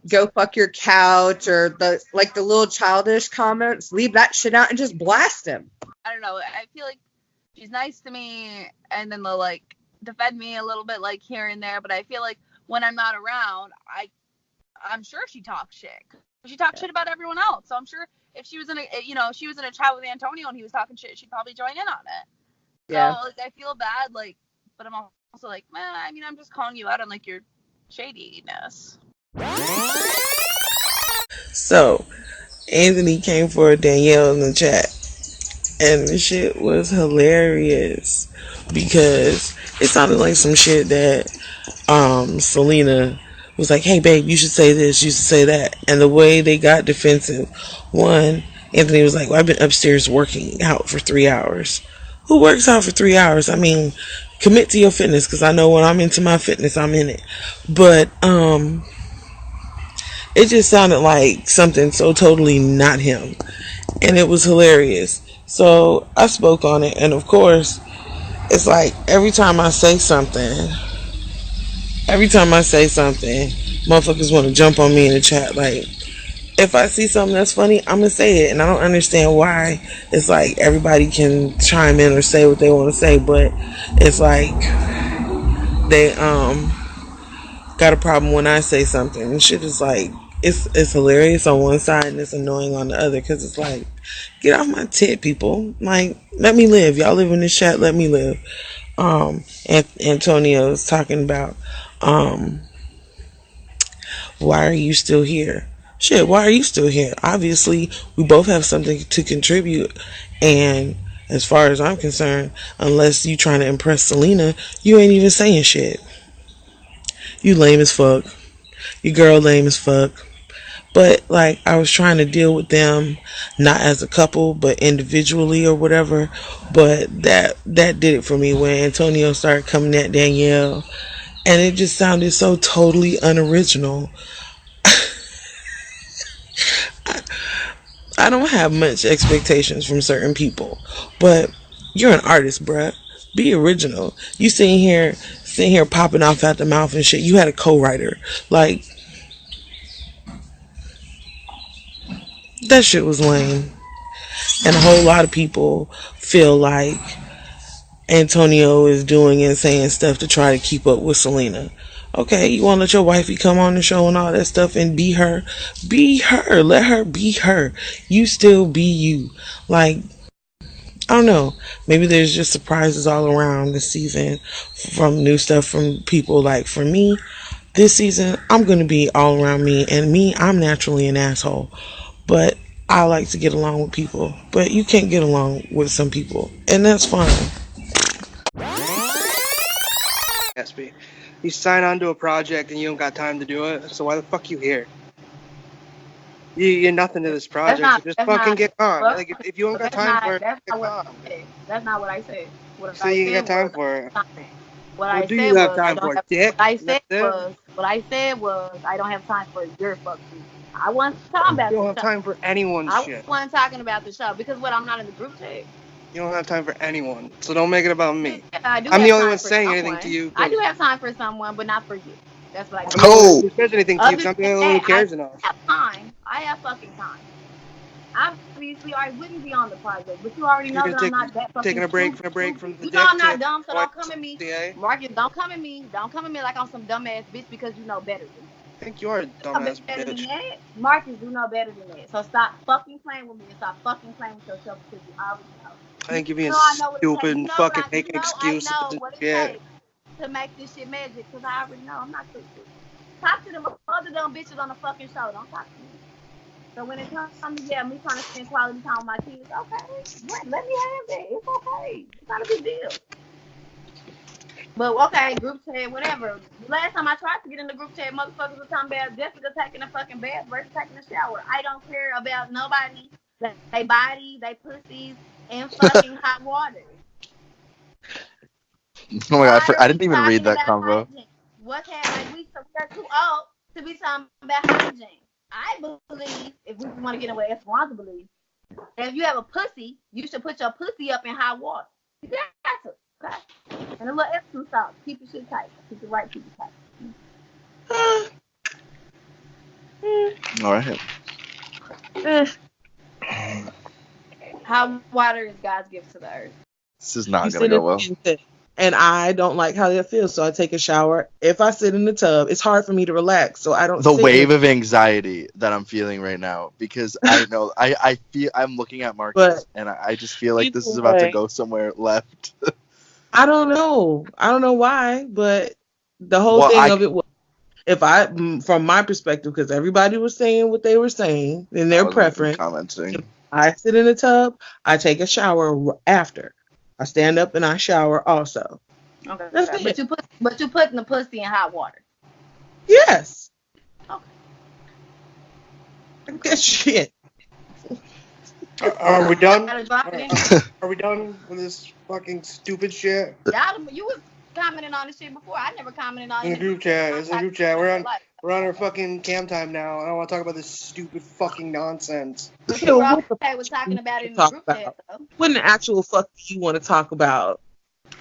go fuck your couch or the little childish comments, leave that shit out and just blast him. I don't know. I feel like she's nice to me and then they'll like defend me a little bit like here and there, but I feel like when I'm not around, I'm sure she talks shit. She talks shit about everyone else. So I'm sure if she was in a chat with Antonio and he was talking shit, she'd probably join in on it. Yeah. So like I feel bad, like, but I'm also like, man, I mean, I'm just calling you out on like your shadiness. So, Anthony came for Danielle in the chat, and the shit was hilarious because it sounded like some shit that Selena was like, hey babe, you should say this, you should say that. And the way they got defensive, one, Anthony was like, well, I've been upstairs working out for 3 hours. Who works out for 3 hours? I mean, commit to your fitness, because I know when I'm into my fitness, I'm in it. But It just sounded like something so totally not him. And it was hilarious. So I spoke on it. And of course, it's like every time I say something, motherfuckers want to jump on me in the chat. Like, if I see something that's funny, I'm gonna say it, and I don't understand why. It's like everybody can chime in or say what they want to say, but it's like they got a problem when I say something. And shit is like it's hilarious on one side and it's annoying on the other because it's like, get off my tit, people. Like, let me live. Y'all live in this chat. Let me live. Antonio is talking about why are you still here? Shit, why are you still here? Obviously, we both have something to contribute. And as far as I'm concerned, unless you trying to impress Selena, you ain't even saying shit. You lame as fuck. Your girl lame as fuck. But like, I was trying to deal with them not as a couple but individually or whatever. But that did it for me when Antonio started coming at Danielle, and it just sounded so totally unoriginal. I don't have much expectations from certain people, but you're an artist, bruh. Be original. You sitting here popping off at the mouth and shit. You had a co-writer. Like, that shit was lame. And a whole lot of people feel like Antonio is doing and saying stuff to try to keep up with Selena. Okay, you want to let your wifey come on the show and all that stuff and be her? Be her. Let her be her. You still be you. Like, I don't know. Maybe there's just surprises all around this season from new stuff from people. Like, for me, this season, I'm going to be all around me. And me, I'm naturally an asshole. But I like to get along with people. But you can't get along with some people. And that's fine. Espe, you sign on to a project and you don't got time to do it, so why the fuck you here? You're nothing to this project, so just fucking get on. Like, if you don't got time for it, get on. That's not what I said. So you ain't got time for it. What I said was I don't have time for your fuck shit. I wasn't talking about You don't have time for anyone's shit. I wasn't talking about the show because I'm not in the group chat. You don't have time for anyone, so don't make it about me. I'm the only one saying anything to you. I do have time for someone, but not for you. That's what I mean. Oh! Who says anything to you? I'm the only one who cares enough. I have time. I have fucking time. Obviously, I wouldn't be on the project, but you already know that I'm not that fucking taking a break from the You know I'm not dumb, so don't come at me. Marcus, don't come at me. Don't come at me like I'm some dumbass bitch because you know better than me. I think you are a dumbass bitch. Marcus, you know better than that. So stop fucking playing with me and stop fucking playing with yourself because you already know. I think you're being stupid and fucking making excuses and shit. To make this shit magic because I already know I'm not stupid. Talk to them other dumb bitches on the fucking show. Don't talk to me. So when it comes to me trying to spend quality time with my kids, okay, let me have that. It's okay. It's not a big deal. But okay, group chat, whatever. Last time I tried to get in the group chat, motherfuckers were talking about Jessica taking a fucking bath versus taking a shower. I don't care about nobody, they body, they pussies, and fucking hot water. Oh my god, I didn't even read that convo. What's happening? We're too old to be talking about hygiene. I believe, if we want to get away, Esperanza believes, if you have a pussy, you should put your pussy up in hot water. You got to, okay? And a little Epsom salt. Keep your shit tight. Keep it right, keep it tight. Alright. Hot water is God's gift to the earth. This is not going to go well. And I don't like how that feels, so I take a shower. If I sit in the tub, it's hard for me to relax, so I don't. The wave of anxiety that I'm feeling right now, because I know I feel I'm looking at Marcus, and I just feel like this is about to go somewhere left. I don't know why, but the whole thing of it was, from my perspective, because everybody was saying what they were saying in their preference. Commenting. I sit in the tub. I take a shower after. I stand up and I shower also. Okay. But you putting the pussy in hot water. Yes. Okay. Good shit. Are we done? Are we done with this fucking stupid shit? You was commenting on this shit before. I never commented on it. In the group chat. It's in the group chat. We're on. We're on our fucking cam time now. I don't want to talk about this stupid fucking nonsense. Okay, We're well, all what the okay fuck with do you talking about want it to in the talk group about? chat, though. What in the actual fuck do you want to talk about?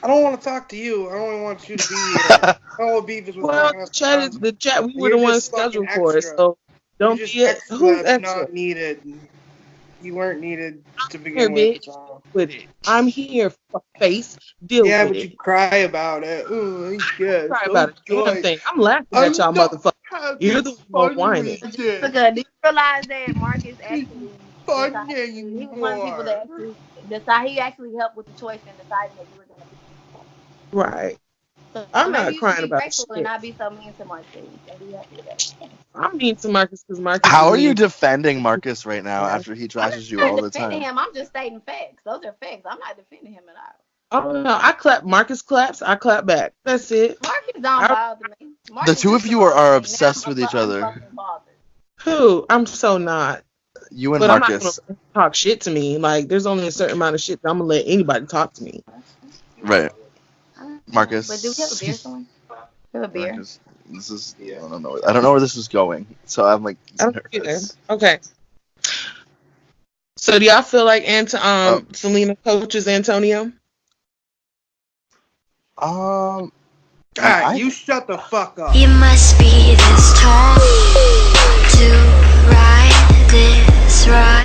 I don't want to talk to you. I don't want you to be here. I don't want to be this with Well, fucking us. the chat. We were the You're ones just fucking scheduled for it, extra. so You're don't just be extra who's that's extra. not needed. You weren't needed to Here, begin with. bitch. So. With it. I'm here. Fuck face. Deal Yeah, with but it. you cry about it. Oh, I guess. Cry about a damn thing. I'm laughing I'm at y'all, not motherfucker. You're having the one fun whining. with this. Jessica, do you realize that Marcus actually Fun decided to, he was one of the people anymore. that actually decided, he actually helped with the choice in deciding that you were going to be. Right. So I'm maybe not you should crying be about grateful and shit. not be so mean to Marcus and be happy with that. I'm mean to Marcus because Marcus How is are you mean. defending Marcus right now Yeah. after he I'm trashes you not all the defending time? him. I'm just stating facts. Those are facts. I'm not defending him at all. Oh no, I clap. Marcus claps. I clap back. That's it. Marcus don't I, bother me. The Marcus two just of you are, annoys are me. Now obsessed with each I'm other. fucking bothered. who? I'm so not. You and But I'm not gonna Marcus. talk shit to me. Like, there's only a certain amount of shit that I'm gonna let anybody talk to me. Right. But do we have a Marcus. beer somewhere? We have a beer. Marcus. This is I don't know. I don't know where this is going. So I'm like I don't either. nervous. Okay. So do y'all feel like Oh. Selena coaches Antonio? God, you shut the fuck up. You must be this tall to ride this ride.